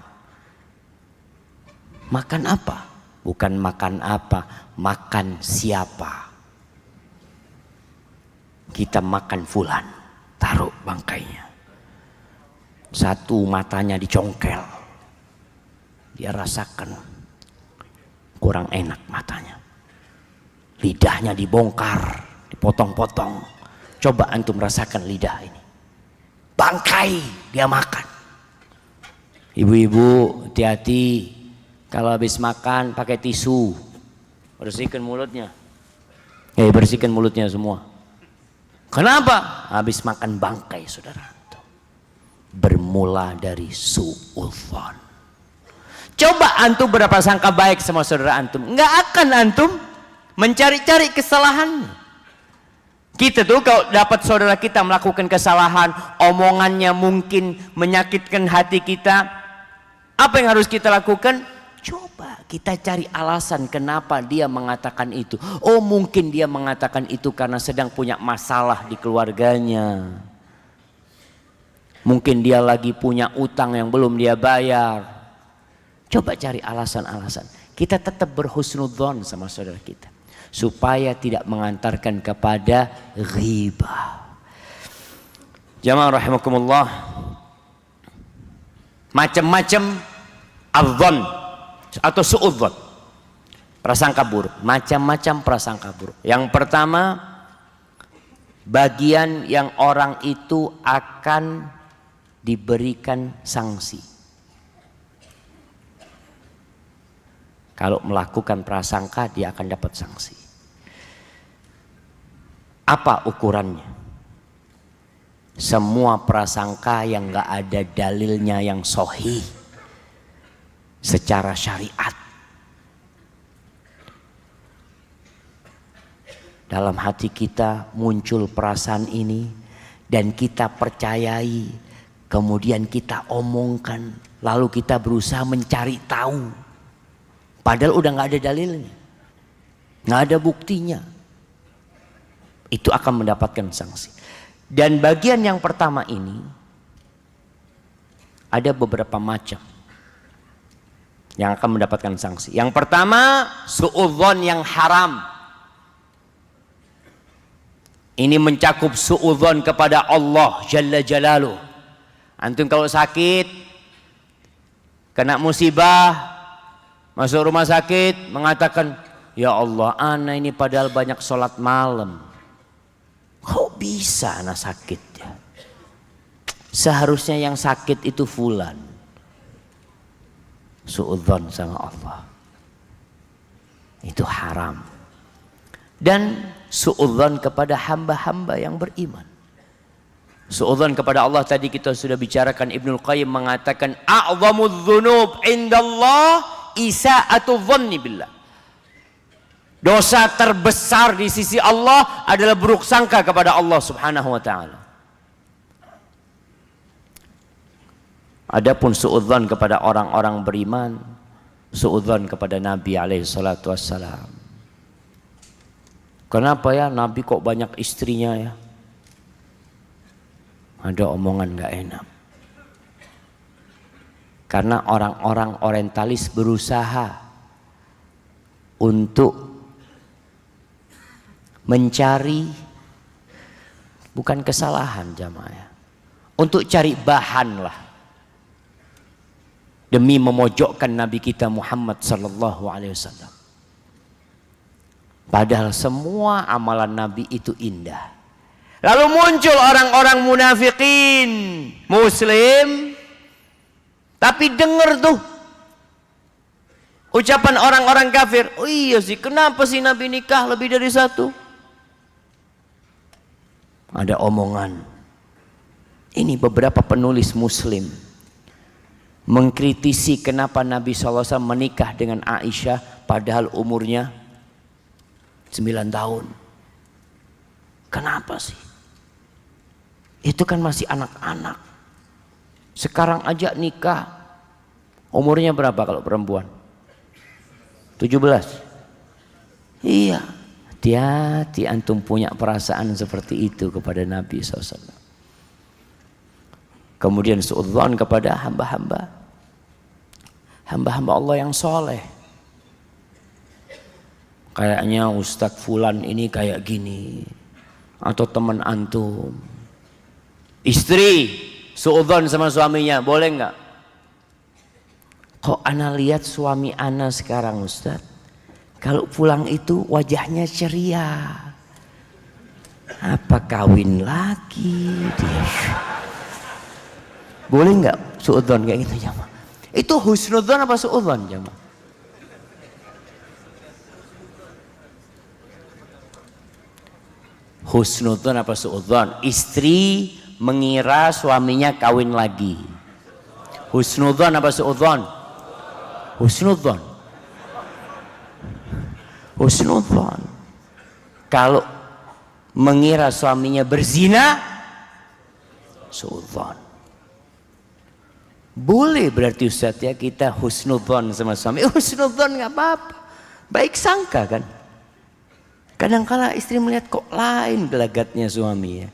Makan apa? Bukan makan apa, makan siapa. Kita makan fulan, taruh bangkainya. Satu matanya dicongkel. Dia rasakan kurang enak matanya. Lidahnya dibongkar, dipotong-potong. Coba antum rasakan lidah ini. Bangkai dia makan. Ibu-ibu hati-hati kalau habis makan pakai tisu. Bersihkan mulutnya. Bersihkan mulutnya semua. Kenapa? Habis makan bangkai saudara. Bermula dari suudzon. Coba antum berprasangka baik sama saudara antum. Enggak akan antum mencari-cari kesalahan. Kita tuh kalau dapat saudara kita melakukan kesalahan, omongannya mungkin menyakitkan hati kita, apa yang harus kita lakukan? Coba kita cari alasan kenapa dia mengatakan itu. Oh mungkin dia mengatakan itu karena sedang punya masalah di keluarganya. Mungkin dia lagi punya utang yang belum dia bayar. Coba cari alasan-alasan. Kita tetap berhusnudzon sama saudara kita. Supaya tidak mengantarkan kepada ghibah. Jamaah rahimakumullah. Macam-macam adzon atau suudzon, prasangka buruk. Macam-macam prasangka buruk. Yang pertama, bagian yang orang itu akan diberikan sanksi. Kalau melakukan prasangka dia akan dapat sanksi. Apa ukurannya? semua prasangka yang nggak ada dalilnya yang sahih secara syariat. Dalam hati kita muncul perasaan ini dan kita percayai, kemudian kita omongkan, lalu kita berusaha mencari tahu, padahal udah nggak ada dalilnya, nggak ada buktinya. Itu akan mendapatkan sanksi. Dan bagian yang pertama ini ada beberapa macam yang akan mendapatkan sanksi. Yang pertama, suudzon yang haram. Ini mencakup suudzon kepada Allah Jalla Jalaluh. Antum kalau sakit, kena musibah, masuk rumah sakit, mengatakan, ya Allah, ana ini padahal banyak sholat malam. Kok bisa anak sakit ya? Seharusnya yang sakit itu fulan. Suudzon sama Allah. Itu haram. Dan suudzon kepada hamba-hamba yang beriman. Suudzon kepada Allah tadi kita sudah bicarakan. Ibnul Qayyim mengatakan a'zamudz dzunub indallah isa'atu dzanni billah. Dosa terbesar di sisi Allah adalah buruk sangka kepada Allah Subhanahu wa taala. Adapun suudzon kepada orang-orang beriman, suudzon kepada Nabi alaihi salatu wassalam. Kenapa ya Nabi kok banyak istrinya ya? Ada omongan gak enak. Karena orang-orang orientalis berusaha untuk mencari bukan kesalahan jamaah, untuk cari bahan lah demi memojokkan Nabi kita Muhammad sallallahu alaihi wasallam. Padahal semua amalan Nabi itu indah. Lalu muncul orang-orang munafikin muslim, tapi dengar tuh ucapan orang-orang kafir. Oh iya sih, kenapa sih Nabi nikah lebih dari satu? Ada omongan. Ini beberapa penulis muslim mengkritisi kenapa Nabi SAW menikah dengan Aisyah padahal umurnya 9 tahun. Kenapa sih? Itu kan masih anak-anak. Sekarang aja nikah. Umurnya berapa kalau perempuan? 17. Iya. Hati-hati antum punya perasaan seperti itu kepada Nabi SAW. Kemudian suudzon kepada hamba-hamba Allah yang soleh. Kayaknya Ustadz Fulan ini kayak gini. Atau teman antum. Istri suudzon sama suaminya, boleh nggak? Kok ana lihat suami ana sekarang Ustadz, kalau pulang itu wajahnya ceria. Apa kawin lagi dia? Boleh nggak suudzon kayak gitu jamaah? Itu husnudzon apa suudzon jamaah? Husnudzon apa suudzon? Istri mengira suaminya kawin lagi. Husnudzon apa suudzon? Husnudzon. Husnudzon. Kalau mengira suaminya berzina, suudzon. Boleh berarti Ustaz ya kita husnudzon sama suami. Husnudzon nggak apa-apa. Baik sangka kan. Kadang-kala istri melihat kok lain gelagatnya suami ya.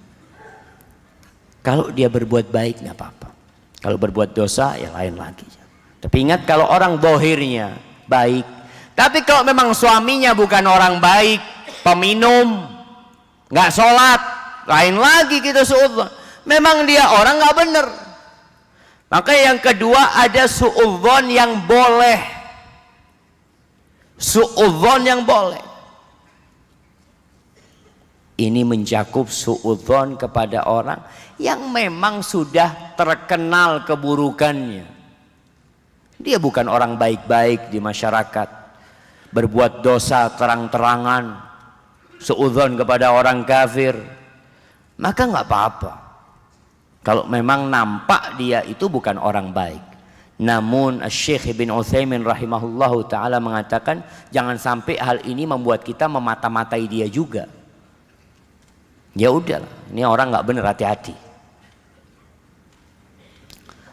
Kalau dia berbuat baik nggak apa-apa. Kalau berbuat dosa ya lain lagi. Tapi ingat kalau orang dohirnya baik. Tapi kalau memang suaminya bukan orang baik, peminum, nggak sholat, lain lagi kita suudzon. Memang dia orang nggak benar. Maka yang kedua ada suudzon yang boleh. Suudzon yang boleh. Ini mencakup suudzon kepada orang yang memang sudah terkenal keburukannya. Dia bukan orang baik-baik di masyarakat, berbuat dosa terang-terangan, suudzon kepada orang kafir, maka nggak apa-apa. Kalau memang nampak dia itu bukan orang baik. Namun Syekh Ibn Utsaimin rahimahullahu taala mengatakan jangan sampai hal ini membuat kita memata-matai dia juga. Ya udahlah, ini orang nggak benar, hati-hati.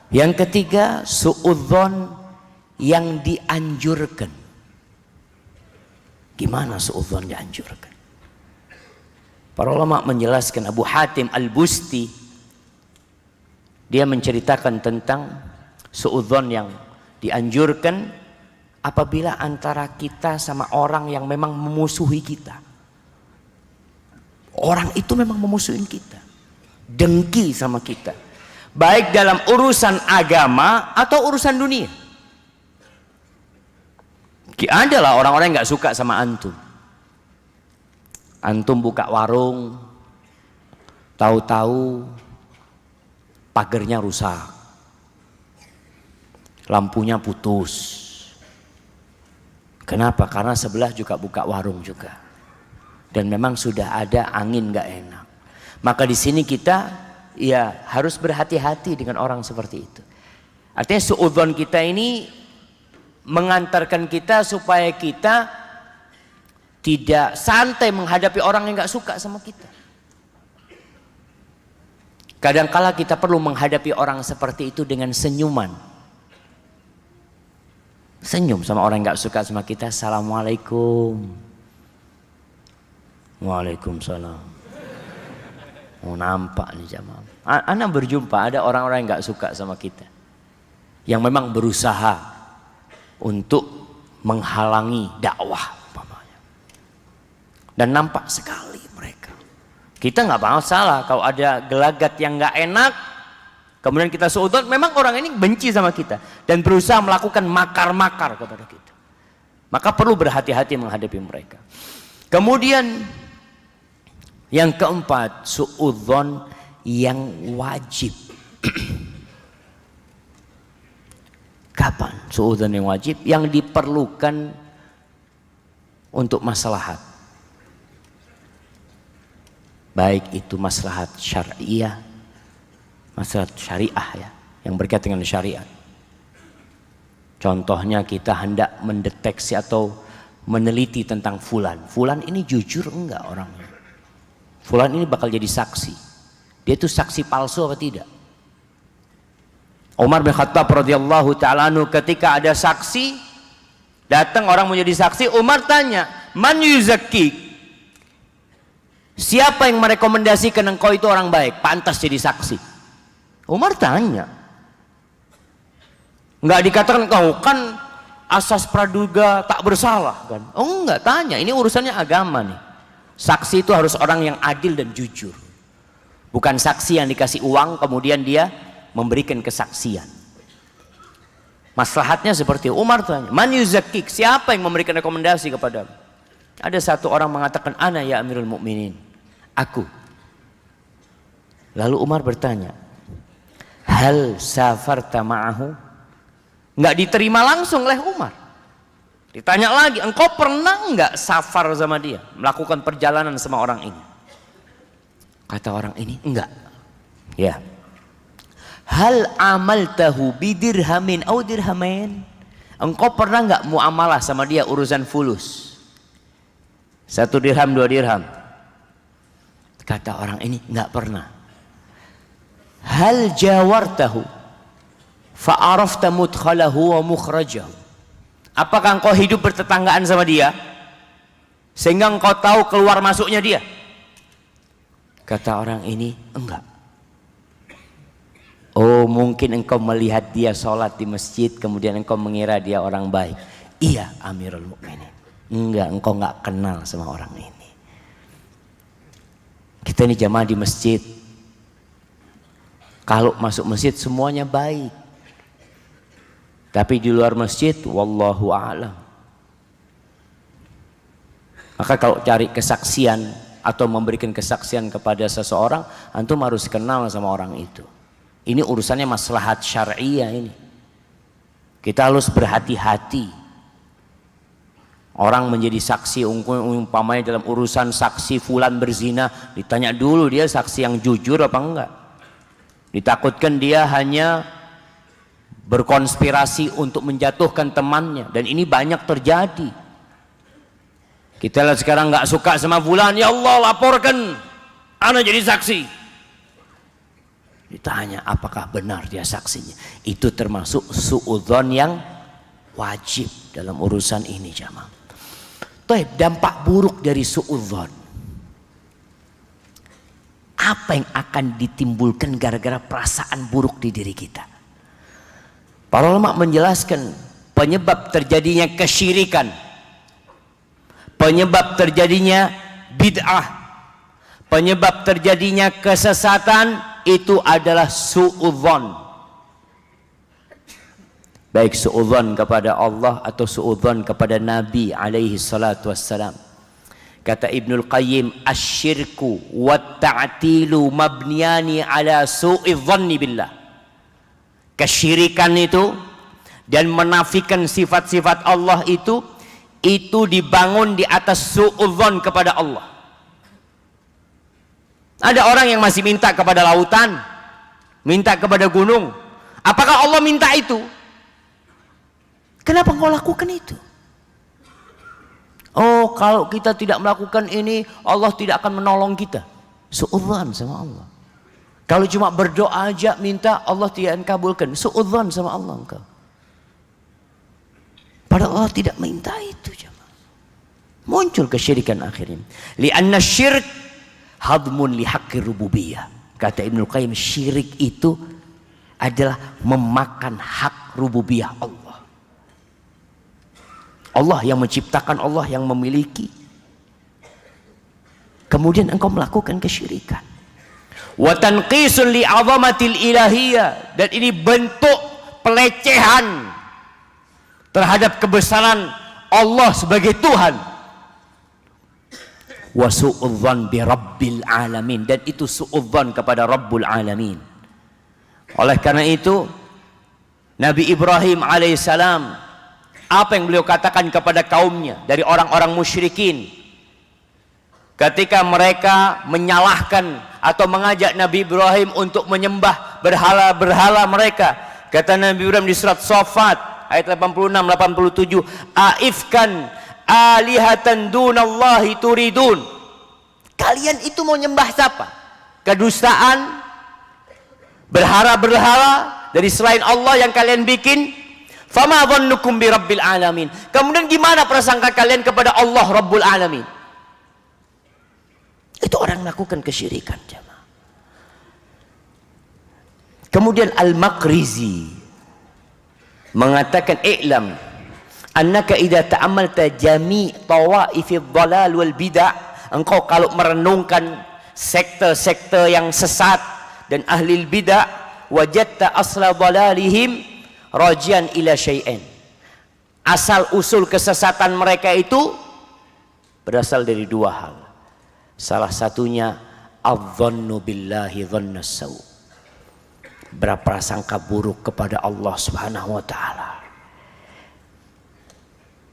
Yang ketiga, suudzon yang dianjurkan. Gimana suudzon dianjurkan? Para ulama menjelaskan, Abu Hatim Al-Busti dia menceritakan tentang suudzon yang dianjurkan apabila antara kita sama orang yang memang memusuhi kita. Orang itu memang memusuhin kita, dengki sama kita, baik dalam urusan agama atau urusan dunia. Adalah orang-orang yang nggak suka sama antum. Antum buka warung, tahu-tahu pagernya rusak, lampunya putus. Kenapa? Karena sebelah juga buka warung juga, dan memang sudah ada angin nggak enak. Maka di sini kita ya harus berhati-hati dengan orang seperti itu. Artinya suudzon kita ini mengantarkan kita supaya kita tidak santai menghadapi orang yang nggak suka sama kita. Kadangkala kita perlu menghadapi orang seperti itu dengan senyuman. Senyum sama orang yang nggak suka sama kita. Assalamualaikum. Waalaikumsalam. Oh, nampak nih jamaah. Ana berjumpa ada orang-orang yang nggak suka sama kita, yang memang berusaha untuk menghalangi dakwah umpamanya. Dan nampak sekali mereka. Kita nggak masalah kalau ada gelagat yang nggak enak, kemudian kita suudzon, memang orang ini benci sama kita dan berusaha melakukan makar-makar kepada kita. Maka perlu berhati-hati menghadapi mereka. Kemudian yang keempat, suudzon yang wajib. Kapan suudzon yang wajib? Yang diperlukan untuk maslahat. Baik itu maslahat syariah, maslahat syariah ya, yang berkaitan dengan syariat. Contohnya kita hendak mendeteksi atau meneliti tentang fulan. Fulan ini jujur enggak orangnya? Fulan ini bakal jadi saksi. Dia itu saksi palsu apa tidak? Umar bin Khattab radhiyallahu ta'ala anhu ketika ada saksi, datang orang menjadi saksi, Umar tanya, "Man yuzakkik?" Siapa yang merekomendasikan engkau itu orang baik, pantas jadi saksi? Umar tanya. Enggak dikatakan kau kan asas praduga tak bersalah kan? Oh enggak, tanya. Ini urusannya agama nih. Saksi itu harus orang yang adil dan jujur. Bukan saksi yang dikasih uang kemudian dia memberikan kesaksian. Maslahatnya seperti Umar tanya, "Man yuzakkik?" Siapa yang memberikan rekomendasi kepadamu? Ada satu orang mengatakan, "Ana ya Amirul Mukminin." Aku. Lalu Umar bertanya, "Hal safarta ma'ahu?" Enggak diterima langsung oleh Umar. Ditanya lagi, "Engkau pernah enggak safar sama dia? Melakukan perjalanan sama orang ini?" Kata orang ini, "Enggak." Ya. "Hal amaltahu bidirhamin au dirhamain?" Engkau pernah enggak muamalah sama dia urusan fulus? 1 dirham, 2 dirham? Kata orang ini, enggak pernah. "Hal jawartahu fa'arafta mudkhalahu wa mukhrajahu?" Apakah engkau hidup bertetanggaan sama dia sehingga engkau tahu keluar masuknya dia? Kata orang ini, enggak. "Oh, mungkin engkau melihat dia sholat di masjid kemudian engkau mengira dia orang baik." "Iya Amirul Mukminin." "Enggak, engkau enggak kenal sama orang ini. Kita ini jamaah di masjid, kalau masuk masjid semuanya baik, tapi di luar masjid wallahu a'lam." Maka kalau cari kesaksian atau memberikan kesaksian kepada seseorang, antum harus kenal sama orang itu. Ini urusannya maslahat syariah ini. Kita harus berhati-hati. Orang menjadi saksi umpamanya dalam urusan saksi fulan berzina, ditanya dulu dia saksi yang jujur apa enggak. Ditakutkan dia hanya berkonspirasi untuk menjatuhkan temannya, dan ini banyak terjadi. Kita lihat sekarang nggak suka sama fulan, ya Allah laporkan, ana jadi saksi. Ditanya apakah benar dia saksinya. Itu termasuk suudzon yang wajib dalam urusan ini jamaah. Dampak buruk dari suudzon, apa yang akan ditimbulkan gara-gara perasaan buruk di diri kita? Para ulama menjelaskan penyebab terjadinya kesyirikan, penyebab terjadinya bid'ah, penyebab terjadinya kesesatan itu adalah suudzon. Baik suudzon kepada Allah atau suudzon kepada Nabi alaihi salatu wassalam. Kata Ibnul Qayyim, asyirku wa ta'tilu mabniyani ala su'idzanni billah. Kesyirikan itu dan menafikan sifat-sifat Allah itu dibangun di atas suudzon kepada Allah. Ada orang yang masih minta kepada lautan, minta kepada gunung. Apakah Allah minta itu? Kenapa engkau lakukan itu? Oh, kalau kita tidak melakukan ini, Allah tidak akan menolong kita. Suudzon sama Allah. Kalau cuma berdoa aja minta, Allah tidak akan kabulkan. Suudzon sama Allah engkau. Padahal Allah tidak minta itu. Muncul kesyirikan akhirnya. Li'anna syirk hadmun li haqqi rububiyah. Kata Ibnul Qayyim, syirik itu adalah memakan hak rububiyah Allah. Allah yang menciptakan, Allah yang memiliki. Kemudian engkau melakukan kesyirikan. Wa tanqisun li 'azamatil ilahiyah, dan ini bentuk pelecehan terhadap kebesaran Allah sebagai Tuhan. Wa su'udzan bi rabbil alamin, dan itu su'udzan kepada Rabbul alamin. Oleh karena itu Nabi Ibrahim alaihissalam, apa yang beliau katakan kepada kaumnya dari orang-orang musyrikin ketika mereka menyalahkan atau mengajak Nabi Ibrahim untuk menyembah berhala-berhala mereka? Kata Nabi Ibrahim di surat Shaffat ayat 86-87, aifkan alihatan dunallahi turidun. Kalian itu mau nyembah siapa? Kedustaan, berhala-berhala dari selain Allah yang kalian bikin. Fama dhannukum bi rabbil alamin. Kemudian gimana prasangka kalian kepada Allah Rabbul alamin? Itu orang melakukan kesyirikan jemaah. Kemudian Al-Maqrizi mengatakan, i'lam annaka idza ta'ammalta jami' tawaifidh dhalal wal bid'ah, engkau kalau merenungkan sekte-sekte yang sesat dan ahli bid'ah, wajadta asla dhalalihim rajian ila syai'in. Asal usul kesesatan mereka itu berasal dari dua hal. Salah satunya adh-dhannu billahi dhanna saw, berprasangka buruk kepada Allah Subhanahu wa taala.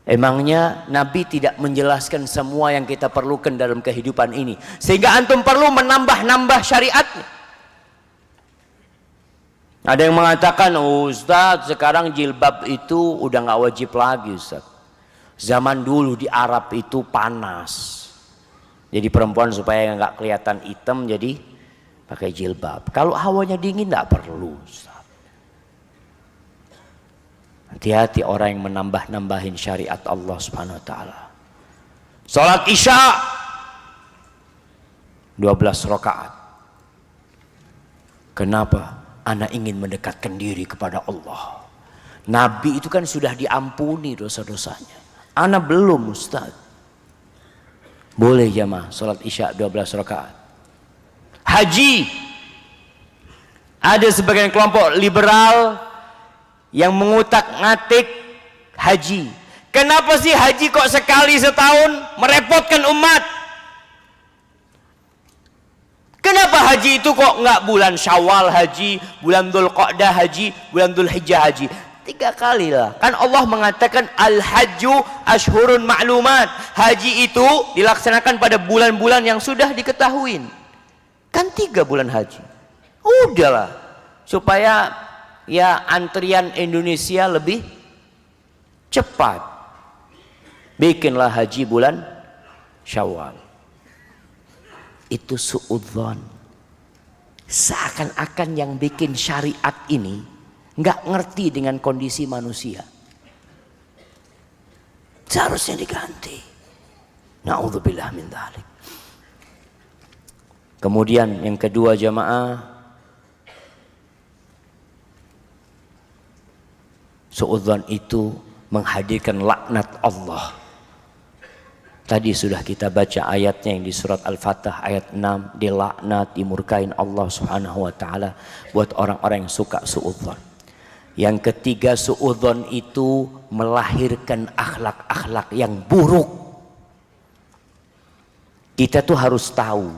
Emangnya Nabi tidak menjelaskan semua yang kita perlukan dalam kehidupan ini sehingga antum perlu menambah-nambah syariatnya? Ada yang mengatakan, Ustaz sekarang jilbab itu udah nggak wajib lagi Ustaz. Zaman dulu di Arab itu panas, jadi perempuan supaya nggak kelihatan hitam jadi pakai jilbab. Kalau hawanya dingin nggak perlu Ustaz. Hati-hati orang yang menambah-nambahin syariat Allah Subhanahu wa taala. Salat Isya 12 rakaat. Kenapa? Ana ingin mendekatkan diri kepada Allah. Nabi itu kan sudah diampuni dosa-dosanya. Ana belum Ustaz. Boleh jamaah salat Isya 12 rakaat. Haji, ada sebagian kelompok liberal yang mengutak-ngatik haji. Kenapa sih haji kok sekali setahun merepotkan umat? Kenapa haji itu kok nggak bulan Syawal haji, bulan Dzulqa'dah haji, bulan Dzulhijjah haji? 3 kali lah. Kan Allah mengatakan al-hajju ashhurun ma'lumat. Haji itu dilaksanakan pada bulan-bulan yang sudah diketahui. Kan 3 bulan haji. Udahlah. supaya ya antrian Indonesia lebih cepat. Bikinlah haji bulan Syawal. Itu suudzon. Seakan-akan yang bikin syariat ini nggak ngerti dengan kondisi manusia. Seharusnya diganti. Na'udzubillah min dzalik. Kemudian yang kedua jamaah, suudzon itu menghadirkan laknat Allah. Tadi sudah kita baca ayatnya yang di surat Al-Fatah ayat 6, dilaknat, dimurkain Allah Subhanahu wa taala buat orang-orang yang suka suudzon. Yang ketiga, suudzon itu melahirkan akhlak-akhlak yang buruk. Kita tuh harus tahu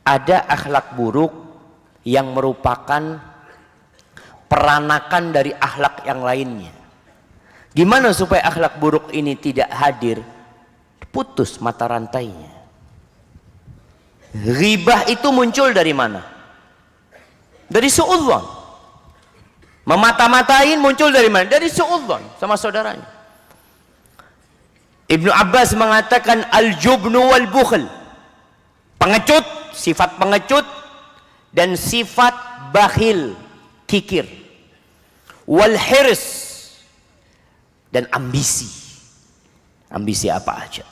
ada akhlak buruk yang merupakan peranakan dari akhlak yang lainnya. Gimana supaya akhlak buruk ini tidak hadir? Putus mata rantainya. Ghibah itu muncul dari mana? Dari suudzon. Memata-matain muncul dari mana? Dari suudzon sama saudaranya. Ibnu Abbas mengatakan al-jubnu wal bukhl. Pengecut, sifat pengecut dan sifat bakhil, kikir. Wal hirs dan ambisi. Ambisi apa aja?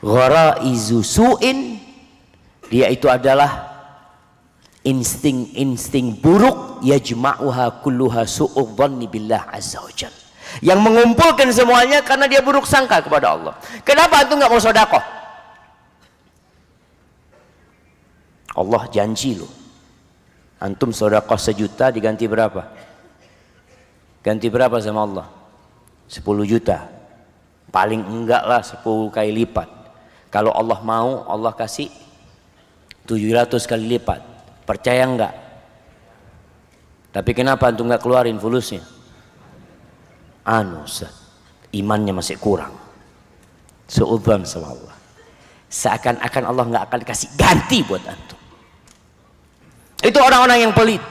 Gharaizu su'in, dia itu adalah insting-insting buruk, yajma'uha kulluha su'udhanni billah azza wajal, yang mengumpulkan semuanya karena dia buruk sangka kepada Allah. Kenapa antum nggak mau sedekah? Allah janji loh, antum sedekah 1 juta diganti berapa? Ganti berapa sama Allah? 10 juta. Paling enggak lah 10 kali lipat. Kalau Allah mau, Allah kasih 700 kali lipat. Percaya enggak? Tapi kenapa antum enggak keluarin fulusnya? Ustaz, imannya masih kurang. Suudzon sama Allah. Seakan-akan Allah enggak akan kasih ganti buat antum. Itu orang-orang yang pelit.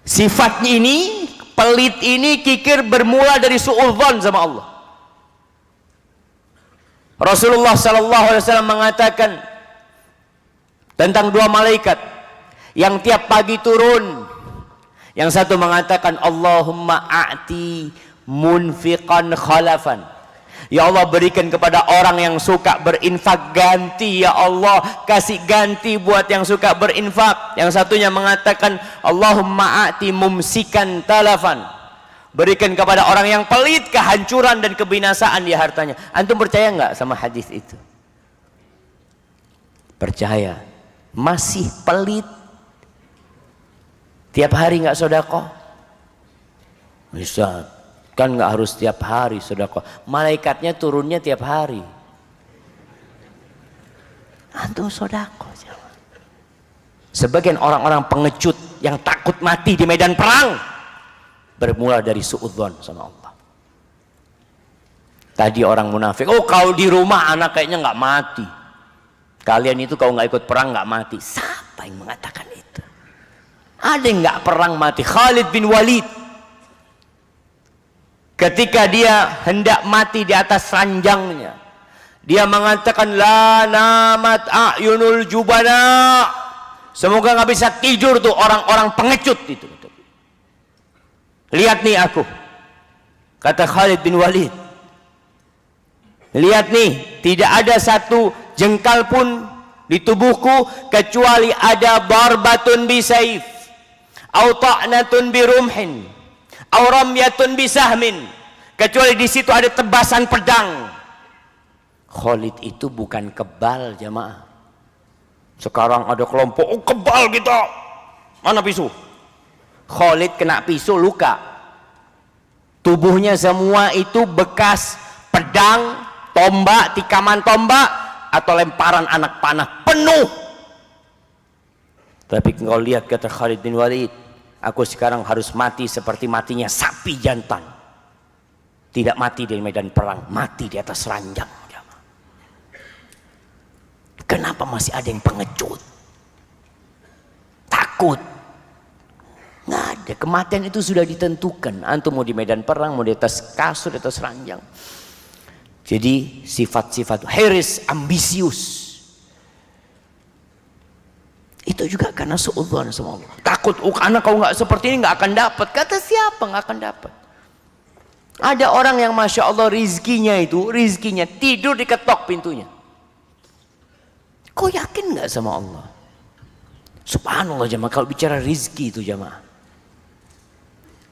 Sifatnya ini, pelit ini, kikir, bermula dari suudzon sama Allah. Rasulullah sallallahu alaihi wasallam mengatakan tentang 2 malaikat yang tiap pagi turun. Yang satu mengatakan Allahumma a'ti munfiqan khalafan. Ya Allah, berikan kepada orang yang suka berinfak ganti. Ya Allah, kasih ganti buat yang suka berinfak. Yang satunya mengatakan Allahumma a'ti mumsikan talafan. Berikan kepada orang yang pelit kehancuran dan kebinasaan di hartanya. Antum percaya nggak sama hadis itu? Percaya. Masih pelit. Tiap hari nggak sedekah? Bisa. Kan nggak harus tiap hari sedekah. Malaikatnya turunnya tiap hari. Antum sedekah. Sebagian orang-orang pengecut yang takut mati di medan perang bermula dari suudzon sama Allah. Tadi orang munafik, oh kalau di rumah anak kayaknya nggak mati. Kalian itu kalau nggak ikut perang nggak mati. Siapa yang mengatakan itu? Ada yang nggak perang mati? Khalid bin Walid, ketika dia hendak mati di atas ranjangnya, dia mengatakan la namat a'yunul jubana. Semoga nggak bisa tidur tuh orang-orang pengecut itu. Lihat nih aku, kata Khalid bin Walid, lihat nih, tidak ada satu jengkal pun di tubuhku kecuali ada darbatun bisaif, au ta'natun birumhin, au ramyatun bisahmin, kecuali di situ ada tebasan pedang. Khalid itu bukan kebal jamaah. Sekarang ada kelompok, oh kebal kita, mana pisau? Khalid kena pisau luka. Tubuhnya semua itu bekas pedang, tombak, tikaman tombak atau lemparan anak panah penuh. Tapi kalau lihat kata Khalid bin Walid, aku sekarang harus mati seperti matinya sapi jantan. Tidak mati di medan perang, mati di atas ranjang. Kenapa masih ada yang pengecut? Takut ada. Kematian itu sudah ditentukan. Antum mau di medan perang, mau di atas kasur, di atas ranjang. Jadi sifat-sifat hiris, ambisius. Itu juga karena suudzon sama Allah. Takut, karena kau nggak seperti ini nggak akan dapat. Kata siapa nggak akan dapat? Ada orang yang masya Allah rizkinya tidur diketok pintunya. Kau yakin nggak sama Allah? Subhanallah jemaah, kalau bicara rizki itu jemaah.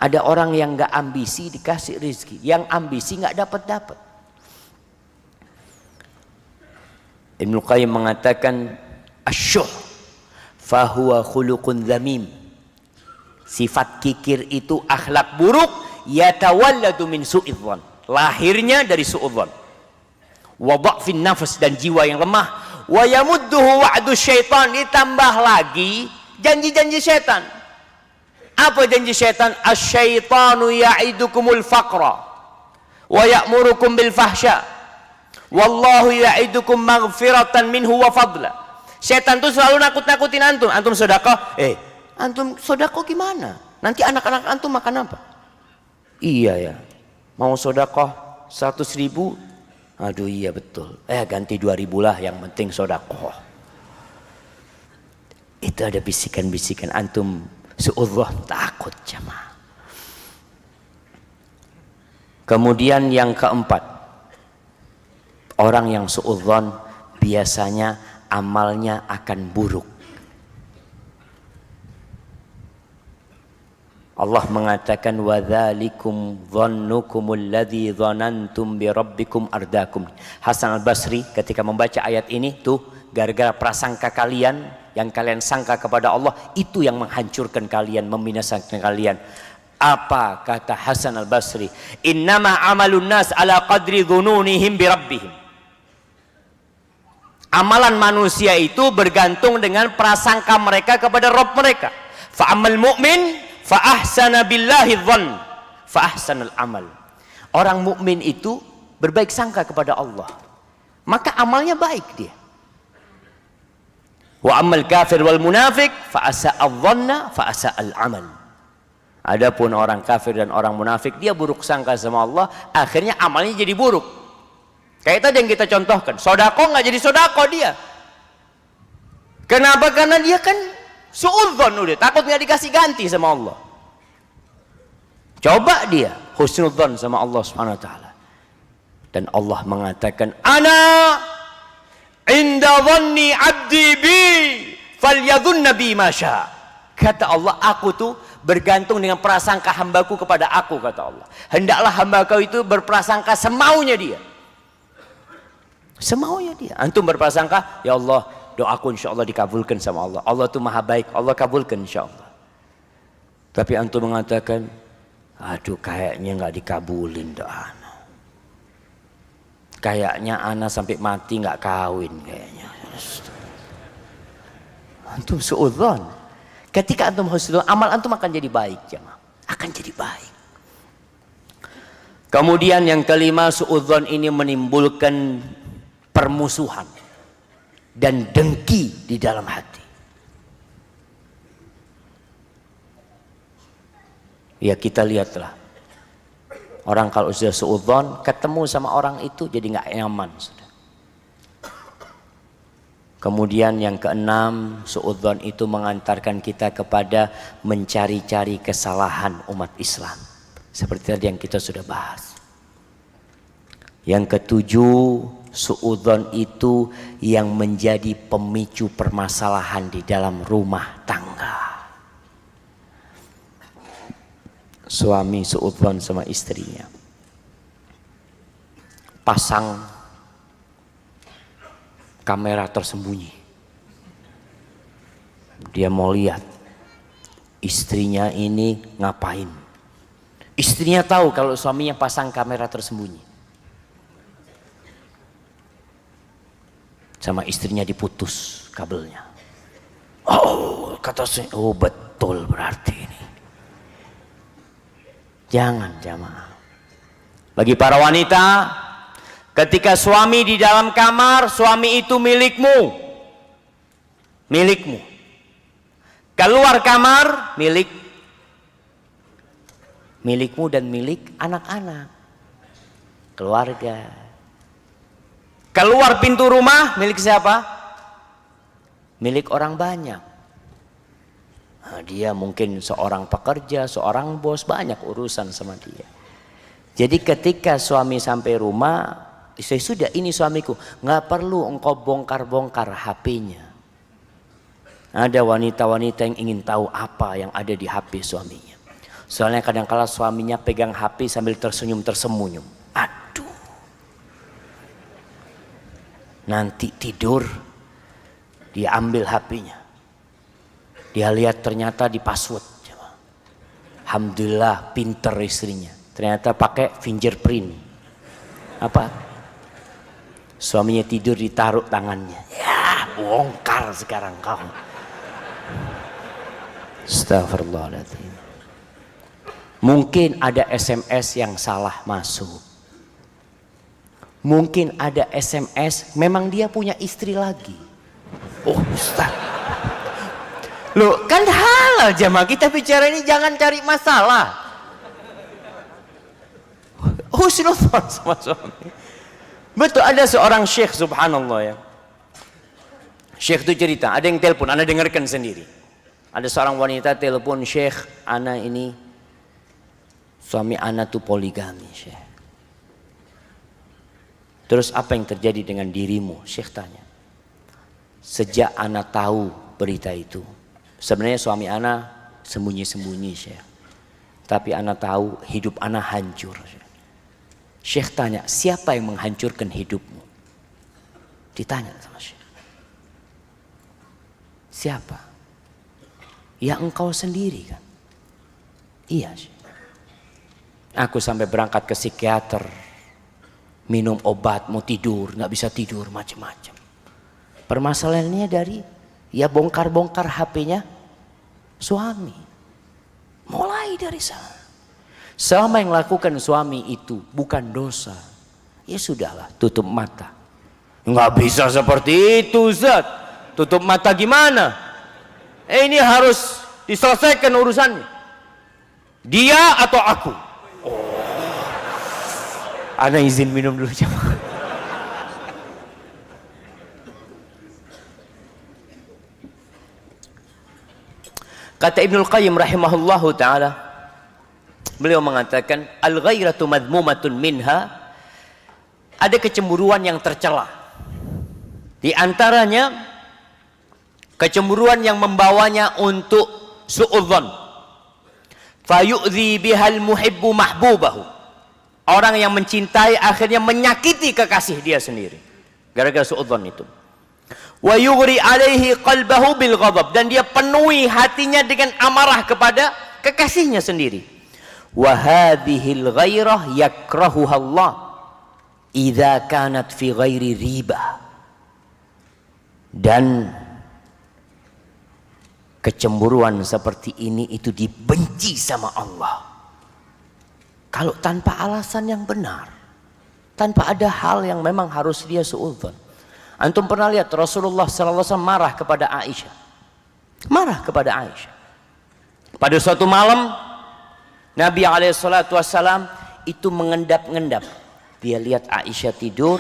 Ada orang yang nggak ambisi dikasih rizki, yang ambisi nggak dapat. Ibnu Qayyim mengatakan asyuh fahuwa khuluqun dzamim. Sifat kikir itu akhlak buruk, yatawalladu min su'idzan. Lahirnya dari suudzon. Wa dha'fin nafs, dan jiwa yang lemah. Wa yamudduhu wa'du syaitan, ditambah lagi janji-janji setan. Apa janji setan? Asyaitanu ya'idukumul faqra wa ya'murukum bil fahsya. Wallahu ya'idukum maghfiratan minhu wa fadla. Setan tuh selalu nakut-nakutin antum. Antum sedekah, antum sedekah gimana? Nanti anak-anak antum makan apa? Iya ya. Mau sedekah 100.000? Aduh iya betul. Ganti 2.000 lah, yang penting sedekah. Itu ada bisikan-bisikan antum suudzon, takut jemaah. Kemudian yang keempat, orang yang suudzon biasanya amalnya akan buruk. Allah mengatakan wadzalikum dhannukumul ladzi dhanantum bi rabbikum ardakum. Hasan al-Basri ketika membaca ayat ini tuh, gara-gara prasangka kalian yang kalian sangka kepada Allah, itu yang menghancurkan kalian, membinasakan kalian. Apa kata Hasan al-Basri? Innama amalun nas ala qadri dhununihim bi rabbihim. Amalan manusia itu bergantung dengan prasangka mereka kepada Rabb mereka. Fa amal mu'min fa ahsana billahi dhann fa ahsanal amal. Orang mukmin itu berbaik sangka kepada Allah, maka amalnya baik dia. Wa amal kafir wal munafik fa asa'adh dhanna fa asa'al amal. Adapun orang kafir dan orang munafik, dia buruk sangka sama Allah, akhirnya amalnya jadi buruk. Kayak tadi yang kita contohkan, sodako nggak jadi sodako dia. Kenapa? Karena dia kan suudzon, udah takut nggak dikasih ganti sama Allah. Coba dia husnudzon sama Allah Subhanahu wa taala. Dan Allah mengatakan, "Ana inda dhanni 'abdi bi falyadhunna bi ma syaa." Kata Allah, aku tuh bergantung dengan prasangka hambaku kepada aku, kata Allah. Hendaklah hamba kau itu berprasangka semaunya dia. Semaunya dia. Antum berprasangka, ya Allah, doaku insya Allah dikabulkan sama Allah. Allah itu maha baik, Allah kabulkan insya Allah. Tapi antum mengatakan, aduh kayaknya nggak dikabulin doa. Kayaknya ana sampai mati nggak kawin kayaknya. Antum suudzon. Ketika antum husnudzon, amal antum akan jadi baik, jemaah. Akan jadi baik. Kemudian yang kelima, suudzon ini menimbulkan permusuhan dan dengki di dalam hati. Ya kita lihatlah, orang kalau sudah suudzon ketemu sama orang itu jadi nggak nyaman sudah. Kemudian yang keenam, suudzon itu mengantarkan kita kepada mencari-cari kesalahan umat Islam, seperti tadi yang kita sudah bahas. Yang ketujuh, suudzon itu yang menjadi pemicu permasalahan di dalam rumah tangga. Suami suudzon sama istrinya, pasang kamera tersembunyi. Dia mau lihat istrinya ini ngapain. Istrinya tahu kalau suaminya pasang kamera tersembunyi. Sama istrinya diputus kabelnya. Oh, kata saya, oh betul berarti ini. Jangan jamaah. Bagi para wanita, ketika suami di dalam kamar, suami itu milikmu. Milikmu. Keluar kamar, milik Milikmu dan milik anak-anak, keluarga. Keluar pintu rumah, milik siapa? Milik orang banyak. Nah, dia mungkin seorang pekerja, seorang bos, banyak urusan sama dia. Jadi ketika suami sampai rumah, sudah ini suamiku, nggak perlu engkau bongkar-bongkar HP-nya. Ada wanita-wanita yang ingin tahu apa yang ada di HP suaminya. Soalnya kadang-kala suaminya pegang HP sambil tersenyum-tersemunyum. Aduh. Nanti tidur, dia ambil HP-nya. Dia lihat ternyata di password. Alhamdulillah pinter istrinya. Ternyata pakai fingerprint. Apa? Suaminya tidur ditaruh tangannya. Ya, bongkar sekarang kau. Astagfirullahaladzim. Mungkin ada SMS yang salah masuk. Mungkin ada SMS memang dia punya istri lagi. Oh Ustaz. Loh kan halal jamaah, kita bicara ini jangan cari masalah. Husnuzon sama suami. Betul, ada seorang syekh subhanallah ya. Syekh itu cerita, ada yang telepon, Anda dengarkan sendiri. Ada seorang wanita telepon, Syekh, Ana ini suami Ana tuh poligami, Syekh. Terus apa yang terjadi dengan dirimu? Syekh tanya. Sejak Ana tahu berita itu, sebenarnya suami Ana sembunyi-sembunyi, Syekh. Tapi Ana tahu hidup Ana hancur, Syekh. Syekh tanya, siapa yang menghancurkan hidupmu? Ditanya sama Syekh. Siapa? Ya engkau sendiri kan? Iya Syekh. Aku sampai berangkat ke psikiater, minum obat, mau tidur, nggak bisa tidur, macam-macam. Permasalahannya dari ya bongkar-bongkar HP-nya suami. Mulai dari sana. Selama yang lakukan suami itu bukan dosa, ya sudahlah, tutup mata. Nggak bisa seperti itu, Ustaz. Tutup mata gimana? Ini harus diselesaikan urusannya. Dia atau aku? Oh. Ana izin minum dulu jemaah. Kata Ibnul Qayyim rahimahullahu ta'ala, beliau mengatakan al-ghairatu madmumatun minha, ada kecemburuan yang tercela. Di antaranya kecemburuan yang membawanya untuk su'udzon. Fayu'dhi bihal muhibbu mahbubahu. Orang yang mencintai akhirnya menyakiti kekasih dia sendiri. Gara-gara su'udzon itu. Wa yughri alaihi qalbahu bil ghadab. Dan dia penuhi hatinya dengan amarah kepada kekasihnya sendiri. Wa hadhil ghairah yakrahuha Allah idza kanat fi ghairi riba. Dan kecemburuan seperti ini itu dibenci sama Allah kalau tanpa alasan yang benar, tanpa ada hal yang memang harus dia suudzon. Antum pernah lihat Rasulullah SAW marah kepada Aisyah, pada suatu malam Nabi SAW itu mengendap-endap. Dia lihat Aisyah tidur,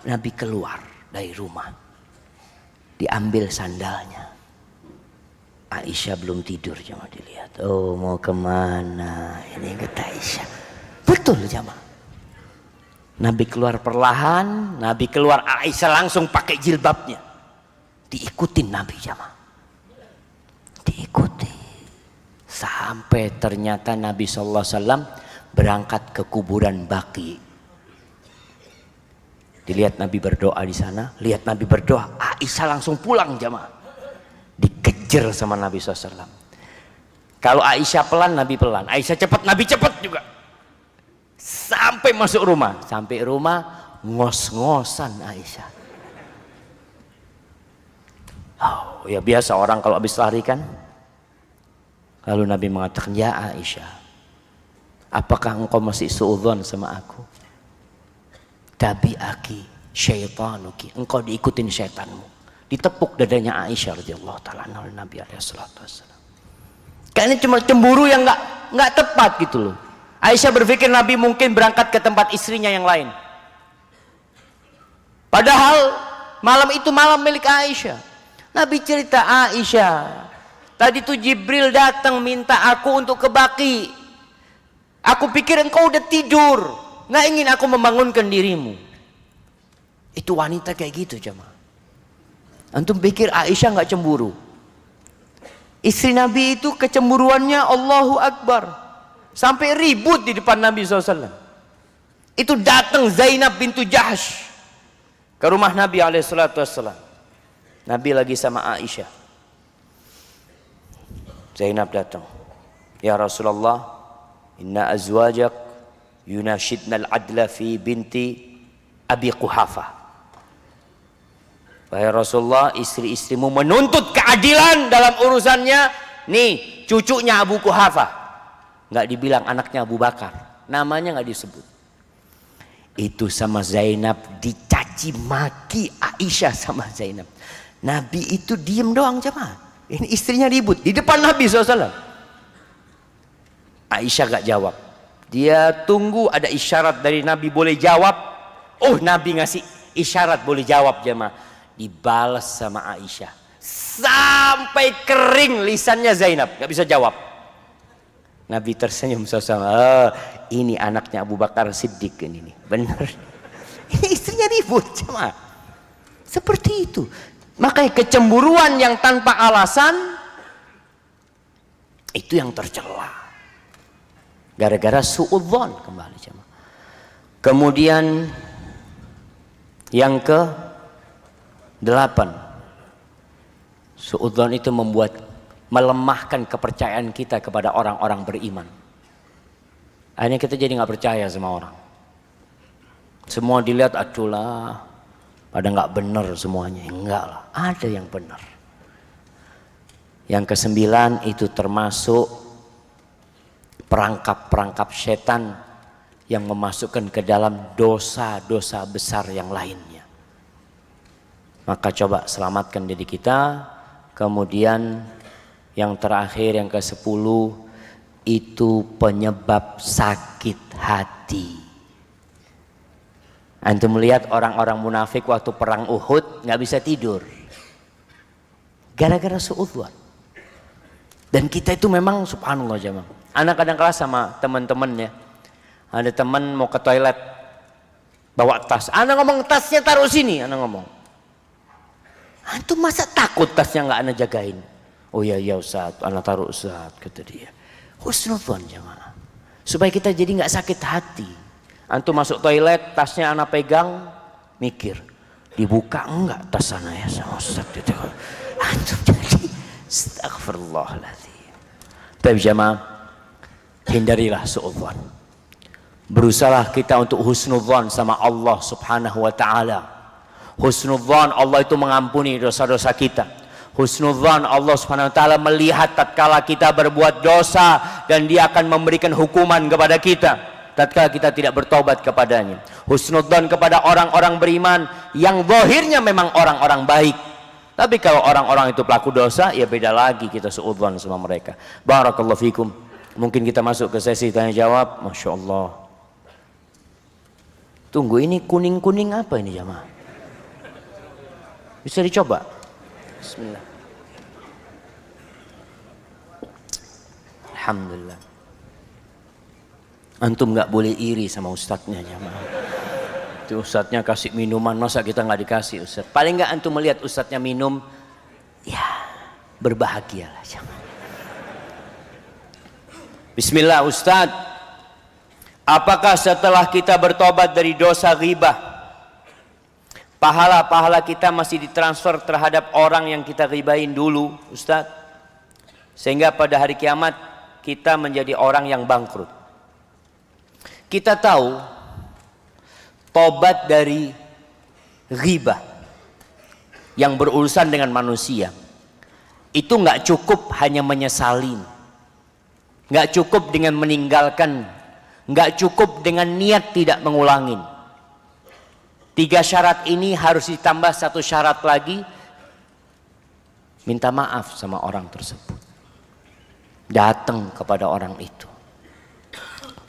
Nabi keluar dari rumah, diambil sandalnya. Aisyah belum tidur, jamaah dilihat. Oh mau kemana? Ini kata Aisyah. Betul jamaah. Nabi keluar perlahan, Nabi keluar, Aisyah langsung pakai jilbabnya. Diikutin Nabi jamaah. Diikuti. Sampai ternyata Nabi SAW berangkat ke kuburan Baqi. Dilihat Nabi berdoa di sana, lihat Nabi berdoa, Aisyah langsung pulang jamaah. Dikejar sama Nabi SAW. Kalau Aisyah pelan, Nabi pelan. Aisyah cepat, Nabi cepat juga. Sampai masuk rumah. Sampai rumah ngos-ngosan Aisyah. Oh, ya biasa orang kalau habis lari kan. Lalu Nabi mengatakan, ya Aisyah, apakah engkau masih suudzon sama aku? Tabi'aki syaitanuki, engkau diikutin syaitanmu. Ditepuk dadanya Aisyah radhiyallahu ta'ala oleh Nabi alaihi salatu wassalam. Kayaknya cuma cemburu yang nggak tepat gitu loh. Aisyah berpikir Nabi mungkin berangkat ke tempat istrinya yang lain. Padahal malam itu malam milik Aisyah. Nabi cerita, Aisyah, tadi tuh Jibril datang minta aku untuk ke Baqi. Aku pikir engkau udah tidur, nggak ingin aku membangunkan dirimu. Itu wanita kayak gitu jemaah. Antum pikir Aisyah nggak cemburu? Istri Nabi itu kecemburuannya Allahu Akbar. Sampai ribut di depan Nabi SAW. Itu datang Zainab bintu Jahsh ke rumah Nabi SAW. Nabi lagi sama Aisyah. Zainab datang. Ya Rasulullah, inna azwajak yunashidna al-adla fi binti Abi Quhafah. Wahai Rasulullah, istri-istrimu menuntut keadilan dalam urusannya. Nih, cucunya Abu Quhafah. Nggak dibilang anaknya Abu Bakar, namanya nggak disebut. Itu sama Zainab dicaci maki Aisyah sama Zainab. Nabi itu diem doang jemaah. Ini istrinya ribut di depan Nabi SAW. Aisyah nggak jawab. Dia tunggu ada isyarat dari Nabi boleh jawab. Oh, Nabi ngasih isyarat boleh jawab jemaah. Dibalas sama Aisyah sampai kering lisannya Zainab, nggak bisa jawab. Nabi tersenyum sama, ini anaknya Abu Bakar Siddiq ini nih, benar. Ini istrinya ribut cuma seperti itu. Makanya kecemburuan yang tanpa alasan itu yang tercela. Gara-gara suudzon kembali cuma. Kemudian yang ke-8, suudzon itu melemahkan kepercayaan kita kepada orang-orang beriman. Akhirnya kita jadi nggak percaya sama orang. Semua dilihat aculah, pada nggak benar semuanya. Enggak lah, ada yang benar. Yang ke-9 itu termasuk perangkap-perangkap setan yang memasukkan ke dalam dosa-dosa besar yang lainnya. Maka coba selamatkan diri kita. Kemudian yang terakhir, yang ke-10 itu penyebab sakit hati. Antum melihat orang-orang munafik waktu perang Uhud nggak bisa tidur, gara-gara suudzon. Dan kita itu memang subhanallah jemaah. Anak kadang kalah sama teman-temannya. Ada teman mau ke toilet, bawa tas. Anak ngomong tasnya taruh sini. Anak ngomong, antum masa takut tasnya nggak anak jagain? Oh ya Ustaz, anak taruh Ustaz, kata dia. Husnudzon jemaah. Supaya kita jadi nggak sakit hati. Antum masuk toilet, tasnya anak pegang, mikir, dibuka enggak tas anak ya sama Ustaz itu. Antum jadi astagfirullahaladzim. Tapi jemaah, hindarilah suudzon. Berusahalah kita untuk husnudzon sama Allah Subhanahu wa taala. Husnudzon, Allah itu mengampuni dosa-dosa kita. Husnudzan, Allah Subhanahu wa taala melihat tatkala kita berbuat dosa dan Dia akan memberikan hukuman kepada kita tatkala kita tidak bertobat kepadanya. Husnudzan kepada orang-orang beriman yang zahirnya memang orang-orang baik. Tapi kalau orang-orang itu pelaku dosa, ya beda lagi kita suudzan sama mereka. Barakallahu fikum. Mungkin kita masuk ke sesi tanya jawab. Masya Allah. Tunggu, ini kuning-kuning apa ini jamaah? Bisa dicoba? Bismillah. Alhamdulillah. Antum nggak boleh iri sama ustadznya jamaah. Itu ustadznya kasih minuman, masa kita nggak dikasih ustadz? Paling nggak antum melihat ustadznya minum, ya berbahagialah jamaah. Bismillah ustadz. Apakah setelah kita bertobat dari dosa ghibah, pahala-pahala kita masih ditransfer terhadap orang yang kita ghibahin dulu, Ustaz? Sehingga pada hari kiamat kita menjadi orang yang bangkrut. Kita tahu tobat dari ghibah yang berurusan dengan manusia itu nggak cukup hanya menyesalin, nggak cukup dengan meninggalkan, nggak cukup dengan niat tidak mengulangin. 3 syarat ini harus ditambah 1 syarat lagi, minta maaf sama orang tersebut. datang kepada orang itu.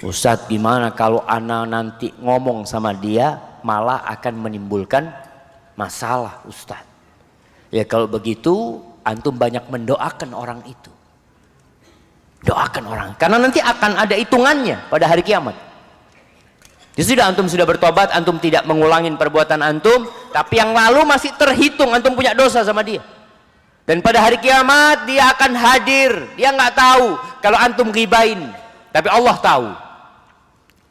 Ustadz, gimana kalau ana nanti ngomong sama dia malah akan menimbulkan masalah Ustadz? Ya kalau begitu antum banyak mendoakan orang itu. Doakan orang, karena nanti akan ada hitungannya pada hari kiamat. Jadi sudah antum sudah bertobat, antum tidak mengulangin perbuatan antum, tapi yang lalu masih terhitung antum punya dosa sama dia. Dan pada hari kiamat dia akan hadir, dia nggak tahu kalau antum ghibain, tapi Allah tahu.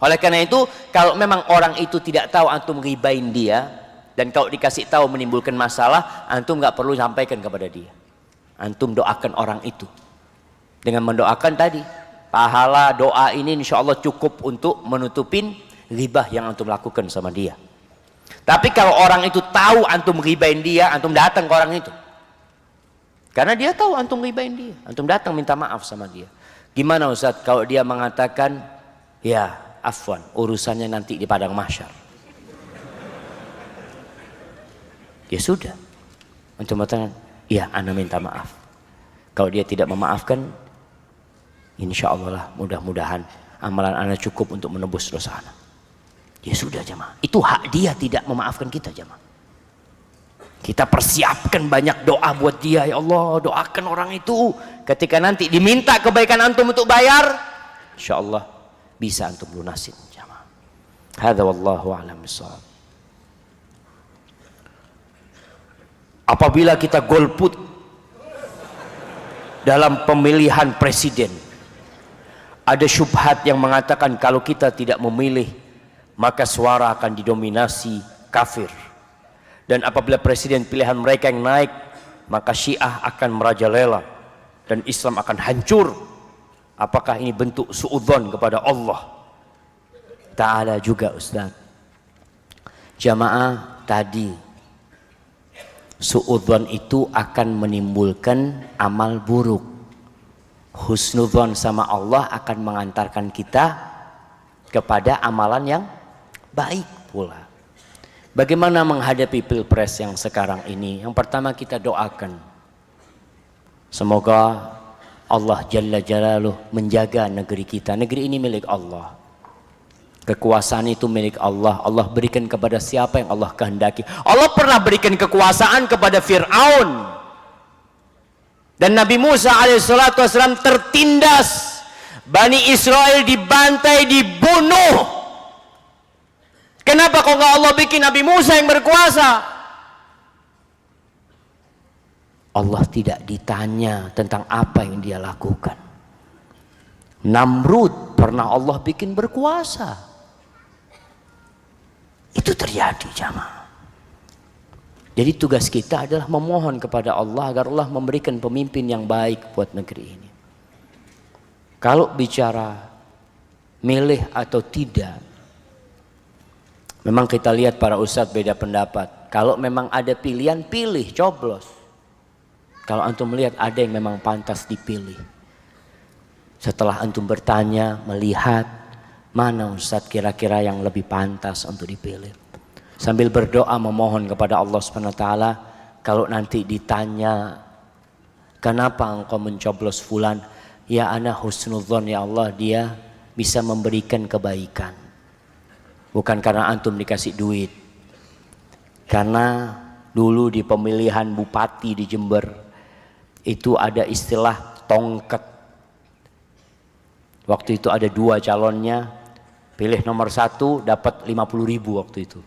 Oleh karena itu, kalau memang orang itu tidak tahu antum ghibain dia, dan kalau dikasih tahu menimbulkan masalah, antum nggak perlu sampaikan kepada dia. Antum doakan orang itu. Dengan mendoakan tadi, pahala doa ini insya Allah cukup untuk menutupin ghibah yang antum lakukan sama dia. Tapi kalau orang itu tahu antum ghibain dia, antum datang ke orang itu. Karena dia tahu antum ghibain dia, antum datang minta maaf sama dia. Gimana Ustaz kalau dia mengatakan, ya afwan, urusannya nanti di padang mahsyar. Ya sudah, antum mengatakan, ya ana minta maaf. Kalau dia tidak memaafkan, insya Allah lah mudah-mudahan amalan ana cukup untuk menebus dosa ana. Ya sudah jemaah, itu hak dia tidak memaafkan kita jemaah. Kita persiapkan banyak doa buat dia, ya Allah doakan orang itu. Ketika nanti diminta kebaikan antum untuk bayar, insya Allah bisa antum lunasin jemaah. Hadza wallahu a'lam bishawab. Apabila kita golput dalam pemilihan presiden, ada syubhat yang mengatakan kalau kita tidak memilih maka suara akan didominasi kafir, dan apabila presiden pilihan mereka yang naik maka Syiah akan merajalela dan Islam akan hancur. Apakah ini bentuk suudzon kepada Allah Ta'ala juga Ustaz? Jamaah, tadi suudzon itu akan menimbulkan amal buruk. Husnudzon sama Allah akan mengantarkan kita kepada amalan yang baik pula. Bagaimana menghadapi pilpres yang sekarang ini? Yang pertama kita doakan, semoga Allah Jalla Jalaluh menjaga negeri kita. Negeri ini milik Allah, kekuasaan itu milik Allah. Allah berikan kepada siapa yang Allah kehendaki. Allah pernah berikan kekuasaan kepada Fir'aun, dan Nabi Musa alaihissalatu wassalam tertindas, Bani Israel dibantai, dibunuh. Kenapa kok nggak Allah bikin Nabi Musa yang berkuasa? Allah tidak ditanya tentang apa yang dia lakukan. Namrud pernah Allah bikin berkuasa. Itu terjadi jamaah. Jadi tugas kita adalah memohon kepada Allah agar Allah memberikan pemimpin yang baik buat negeri ini. Kalau bicara milih atau tidak, memang kita lihat para ustadz beda pendapat. Kalau memang ada pilihan, pilih, coblos. Kalau antum melihat ada yang memang pantas dipilih, setelah antum bertanya, melihat mana ustadz kira-kira yang lebih pantas untuk dipilih, sambil berdoa memohon kepada Allah SWT, kalau nanti ditanya kenapa engkau mencoblos fulan, ya ana husnudzon ya Allah, dia bisa memberikan kebaikan, bukan karena antum dikasih duit. Karena dulu di pemilihan bupati di Jember itu ada istilah tongket. Waktu itu ada 2 calonnya, pilih nomor 1 dapat 50.000 waktu itu.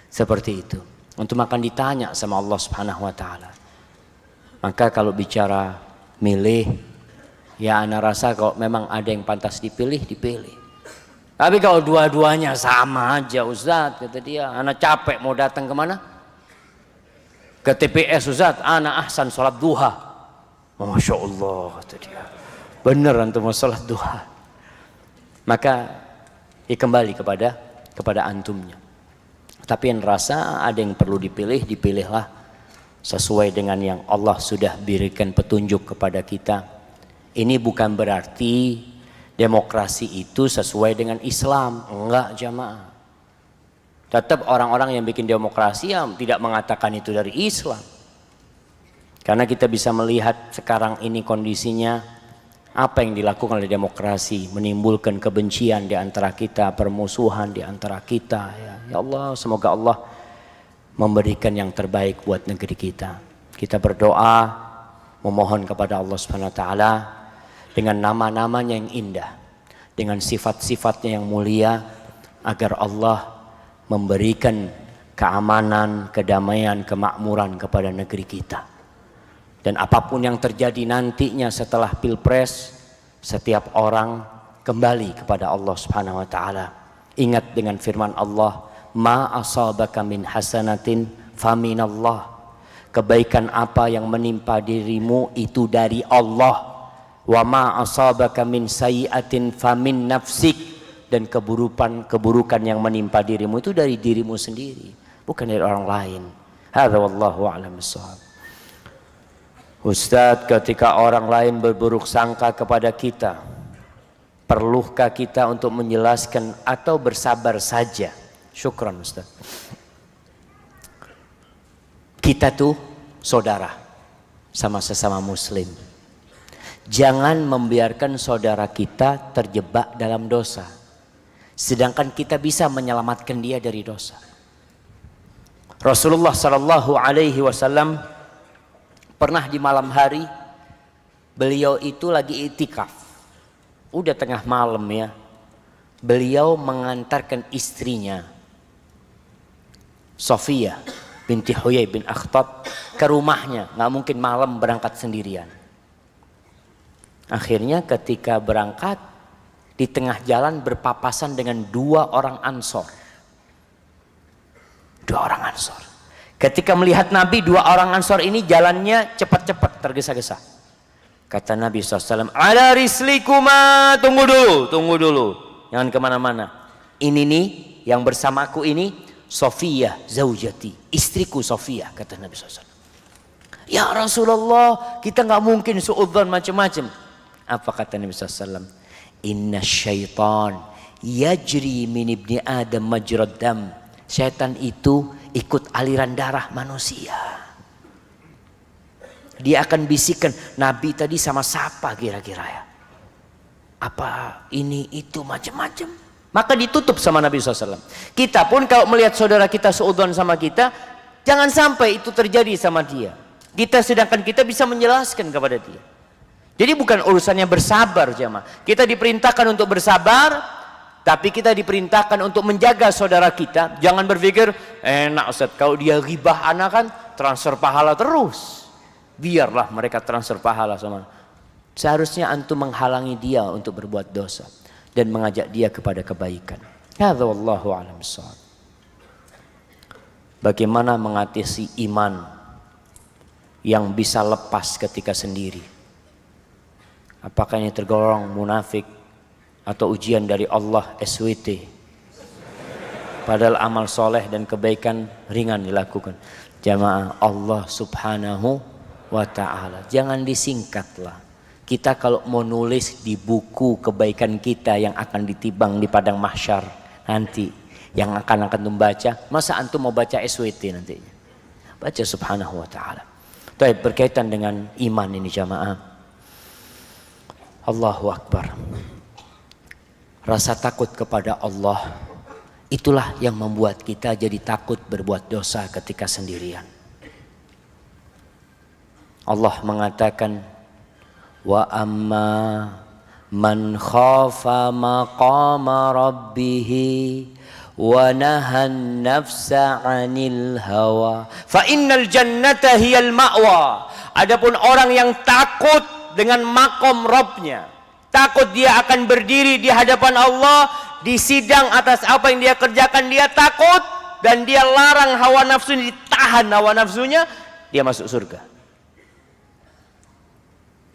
Seperti itu. Untuk akan ditanya sama Allah Subhanahu wa taala. Maka kalau bicara milih, ya ana rasa kalau memang ada yang pantas dipilih, dipilih. Tapi kalau dua-duanya sama aja Ustaz, kata dia, ana capek mau datang kemana? Ke TPS Ustaz, ana ahsan sholat duha. Masya Allah, kata dia. Bener antum mau sholat duha. Maka ya kembali kepada antumnya. Tapi yang rasa ada yang perlu dipilih, dipilihlah sesuai dengan yang Allah sudah berikan petunjuk kepada kita. Ini bukan berarti demokrasi itu sesuai dengan Islam, enggak jamaah. Tetap orang-orang yang bikin demokrasi yang tidak mengatakan itu dari Islam. Karena kita bisa melihat sekarang ini kondisinya Apa yang dilakukan oleh demokrasi menimbulkan kebencian di antara kita, permusuhan di antara kita. Ya Allah, semoga Allah memberikan yang terbaik buat negeri kita. Kita berdoa memohon kepada Allah Subhanahu wa taala dengan nama-namanya yang indah, dengan sifat-sifatnya yang mulia, agar Allah memberikan keamanan, kedamaian, kemakmuran kepada negeri kita. Dan apapun yang terjadi nantinya setelah Pilpres, setiap orang kembali kepada Allah Subhanahu wa taala. Ingat dengan firman Allah, "Ma asabaka min hasanatin faminallah." Kebaikan apa yang menimpa dirimu itu dari Allah. "Wa ma asabaka min sayyi'atin famin nafsik." Dan keburukan yang menimpa dirimu itu dari dirimu sendiri, bukan dari orang lain. Hadza wallahu a'lam bissawab. Ustadz, ketika orang lain berburuk sangka kepada kita, perlukah kita untuk menjelaskan atau bersabar saja? Syukran Ustadz. Kita tuh saudara sama sesama muslim. Jangan membiarkan saudara kita terjebak dalam dosa, sedangkan kita bisa menyelamatkan dia dari dosa. Rasulullah sallallahu alaihi wasallam pernah di malam hari, beliau itu lagi itikaf. Udah tengah malam ya. Beliau mengantarkan istrinya Sofia binti Huyai bin Akhtab ke rumahnya. Nggak mungkin malam berangkat sendirian. Akhirnya ketika berangkat, di tengah jalan berpapasan dengan dua orang Ansor. Dua orang Ansor. Ketika melihat Nabi, dua orang Ansor ini jalannya cepat-cepat, tergesa-gesa. Kata Nabi SAW, "Ala rislikuma, tunggu dulu. Jangan kemana-mana. Ini nih, yang bersamaku ini, Sofia, zaujati, istriku Sofia," kata Nabi SAW. "Ya Rasulullah, kita nggak mungkin suudzon macam-macam." Apa kata Nabi SAW? "Inna syaitan yajri min ibni Adam majrad dam." Syaitan itu ikut aliran darah manusia. Dia akan bisikan, "Nabi tadi sama siapa kira-kira ya? Apa ini itu macam-macam?" Maka ditutup sama Nabi SAW. Kita pun kalau melihat saudara kita seudon sama kita, jangan sampai itu terjadi sama dia. Sedangkan kita bisa menjelaskan kepada dia. Jadi bukan urusannya bersabar jemaah. Kita diperintahkan untuk bersabar, tapi kita diperintahkan untuk menjaga saudara kita. Jangan berpikir, enak Ustaz, kalau dia ghibah anak kan transfer pahala terus. Biarlah mereka transfer pahala sama. Seharusnya antum menghalangi dia untuk berbuat dosa dan mengajak dia kepada kebaikan. Hadza wallahu a'lam bissawab. Bagaimana mengatasi iman yang bisa lepas ketika sendiri? Apakah ini tergolong munafik atau ujian dari Allah SWT? Padahal amal soleh dan kebaikan ringan dilakukan. Jamaah, Allah Subhanahu wa ta'ala, jangan disingkatlah. Kita kalau mau nulis di buku kebaikan kita yang akan ditibang di padang mahsyar nanti, yang akan membaca, masa antum mau baca SWT nantinya? Baca Subhanahu wa ta'ala. Baik, berkaitan dengan iman ini jamaah, Allahu Akbar. Rasa takut kepada Allah, itulah yang membuat kita jadi takut berbuat dosa ketika sendirian. Allah mengatakan, "Wa amma man khafa maqama rabbih wa nahan nafsa 'anil hawa fa innal jannata hiyal ma'wa." Adapun orang yang takut dengan makom Rabbnya, takut dia akan berdiri di hadapan Allah, disidang atas apa yang dia kerjakan, dia takut dan dia larang hawa nafsu, ditahan hawa nafsunya, dia masuk surga.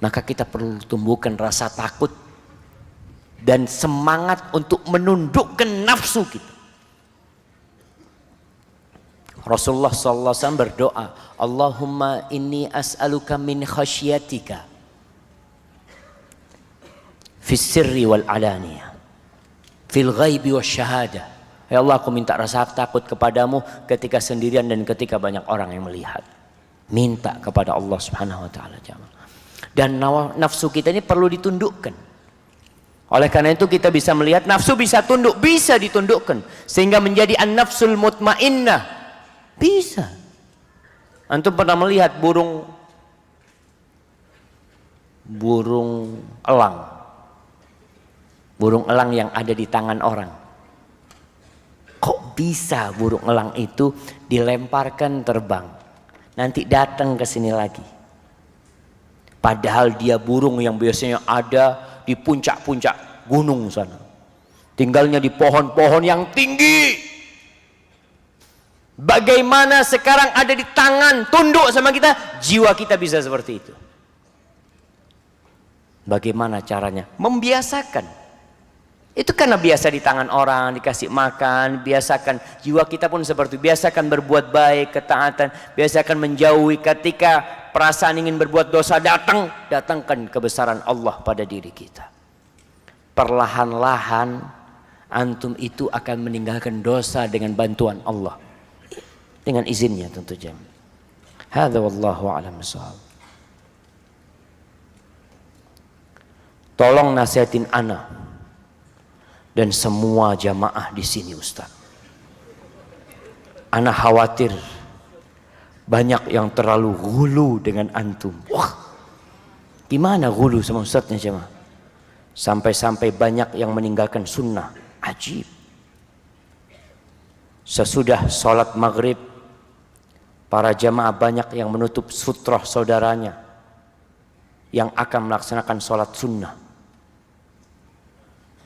Maka kita perlu tumbuhkan rasa takut dan semangat untuk menundukkan nafsu kita. Rasulullah SAW berdoa, "Allahumma inni as'aluka min khasyiatika fis sirri wal alaniyah, fil ghaibi wasyahadah." Ya Allah, aku minta rasa takut kepadamu ketika sendirian dan ketika banyak orang yang melihat. Minta kepada Allah Subhanahu wa ta'ala jamaah. Dan nafsu kita ini perlu ditundukkan. Oleh karena itu kita bisa melihat nafsu bisa tunduk, bisa ditundukkan sehingga menjadi an-nafsul mutmainnah. Bisa. Antum pernah melihat burung elang? Burung elang yang ada di tangan orang. Kok bisa burung elang itu dilemparkan terbang, nanti datang ke sini lagi? Padahal dia burung yang biasanya ada di puncak-puncak gunung sana, tinggalnya di pohon-pohon yang tinggi. Bagaimana sekarang ada di tangan, tunduk sama kita, jiwa kita bisa seperti itu? Bagaimana caranya? Membiasakan. Itu karena biasa di tangan orang, dikasih makan, biasakan. Jiwa kita pun seperti itu. Biasakan berbuat baik, ketaatan, biasakan menjauhi. Ketika perasaan ingin berbuat dosa datangkan kebesaran Allah pada diri kita. Perlahan-lahan antum itu akan meninggalkan dosa dengan bantuan Allah, dengan izinnya tentu saja. Hadza wallahu a'lam bishawab. Tolong nasihatin ana dan semua jamaah di sini, Ustaz. Ana khawatir banyak yang terlalu ghulu dengan antum. Wah, gimana ghulu sama Ustaznya jamaah? Sampai-sampai banyak yang meninggalkan sunnah. Ajib. Sesudah sholat maghrib, para jamaah banyak yang menutup sutroh saudaranya yang akan melaksanakan sholat sunnah.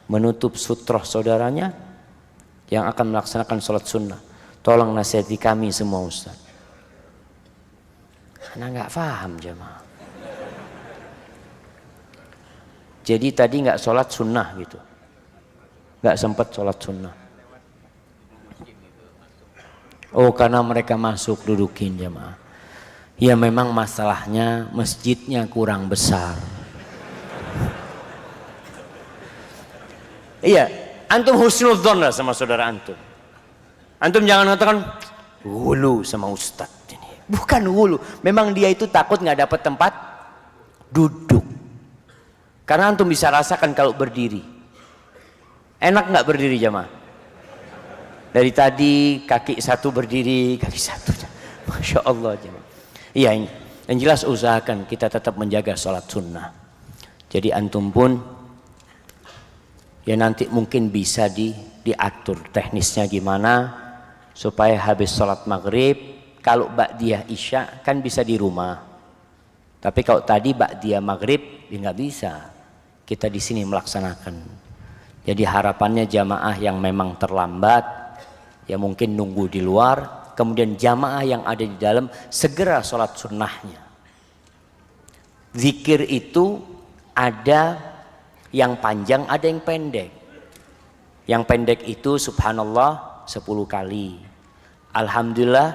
Menutup sutroh saudaranya yang akan melaksanakan sholat sunnah. Tolong nasihati kami semua, Ustaz. Karena nggak paham jemaah. Jadi tadi nggak sholat sunnah gitu, nggak sempat sholat sunnah. Oh, karena mereka masuk dudukin jemaah. Ya memang masalahnya masjidnya kurang besar. Iya, antum husnudzon lah sama saudara antum. Antum jangan mengatakan hulu sama ustaz ini. Bukan hulu, memang dia itu takut nggak dapat tempat duduk. Karena antum bisa rasakan kalau berdiri. Enak nggak berdiri jamaah? Dari tadi kaki satu berdiri, kaki satu. Masya Allah jamaah. Iya ini. Yang jelas usahakan kita tetap menjaga sholat sunnah. Jadi antum pun ya nanti mungkin bisa diatur teknisnya gimana supaya habis sholat maghrib, kalau ba'diyah isya kan bisa di rumah. Tapi kalau tadi ba'diyah maghrib ya nggak bisa. Kita di sini melaksanakan. Jadi harapannya jamaah yang memang terlambat ya mungkin nunggu di luar, kemudian jamaah yang ada di dalam segera sholat sunnahnya. Zikir itu ada yang panjang, ada yang pendek. Yang pendek itu subhanallah 10 kali, alhamdulillah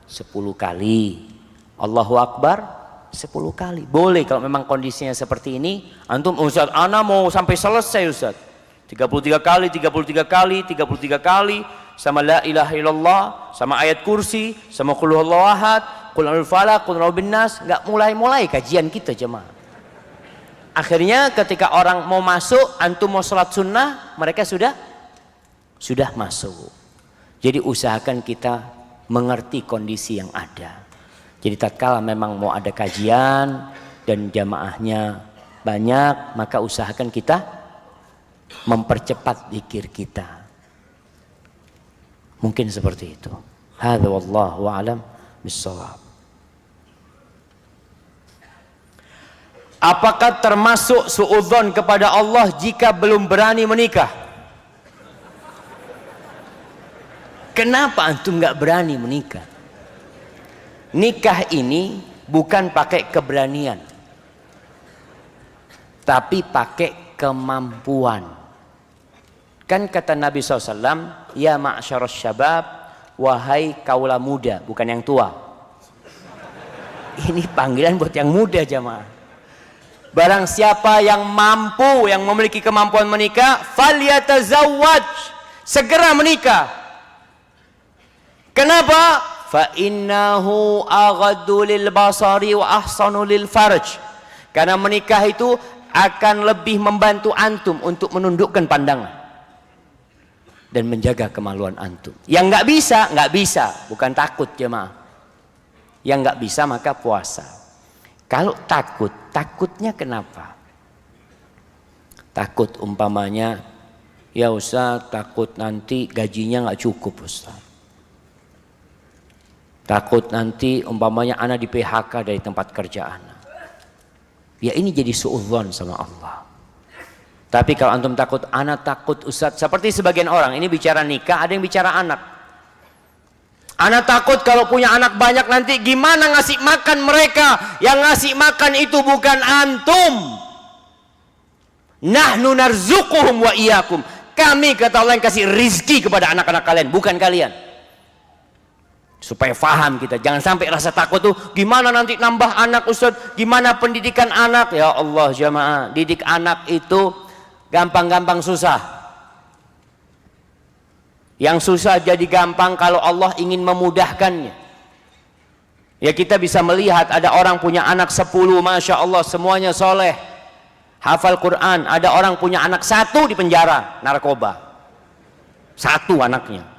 10 kali, Allahu Akbar 10 kali. Boleh kalau memang kondisinya seperti ini. Antum, Ustaz, ana mau sampai selesai Ustaz, 33 kali, 33 kali, 33 kali, sama la ilaha illallah, sama ayat kursi, sama qul huwallahu ahad, qul a'udzu falaq, qul a'udzu binnas. Enggak mulai-mulai kajian kita jemaah. Akhirnya ketika orang mau masuk, antum mau sholat sunnah, mereka sudah masuk. Jadi usahakan kita mengerti kondisi yang ada. Jadi tatkala memang mau ada kajian dan jamaahnya banyak, maka usahakan kita mempercepat zikir kita. Mungkin seperti itu. Hadza wallahu a'lam bissawab. Apakah termasuk suudzon kepada Allah jika belum berani menikah? Kenapa antum nggak berani menikah? Nikah ini bukan pakai keberanian, tapi pakai kemampuan. Kan kata Nabi SAW, ya ma'syarus syabab, wahai kaula muda, bukan yang tua. Ini panggilan buat yang muda jamaah. Barang siapa yang mampu, yang memiliki kemampuan menikah, falyatazawwaj, segera menikah. Kenapa? Fa innahu aghaddu lil basari wa ahsanu lil farj. Karena menikah itu akan lebih membantu antum untuk menundukkan pandangan dan menjaga kemaluan antum. Yang nggak bisa, bukan takut jemaah. Yang nggak bisa maka puasa. Kalau takutnya kenapa? Takut umpamanya, ya Ustaz, takut nanti gajinya nggak cukup Ustaz. Takut nanti umpamanya anak di PHK dari tempat kerja anak. Ya ini jadi suudzon sama Allah. Tapi kalau antum takut, anak takut Ustaz, seperti sebagian orang, ini bicara nikah, ada yang bicara anak. Anak takut kalau punya anak banyak nanti gimana ngasih makan mereka? Yang ngasih makan itu bukan antum. Nahnu narzuquhum wa iyyakum. Kami, kata Allah, yang kasih rizki kepada anak-anak kalian, bukan kalian. Supaya faham kita, jangan sampai rasa takut tuh gimana nanti nambah anak Ustaz, gimana pendidikan anak. Ya Allah jamaah, didik anak itu gampang-gampang susah. Yang susah jadi gampang kalau Allah ingin memudahkannya. Ya kita bisa melihat ada orang punya anak 10, Masya Allah semuanya soleh, hafal Quran. Ada orang punya anak 1 di penjara, narkoba. 1 anaknya.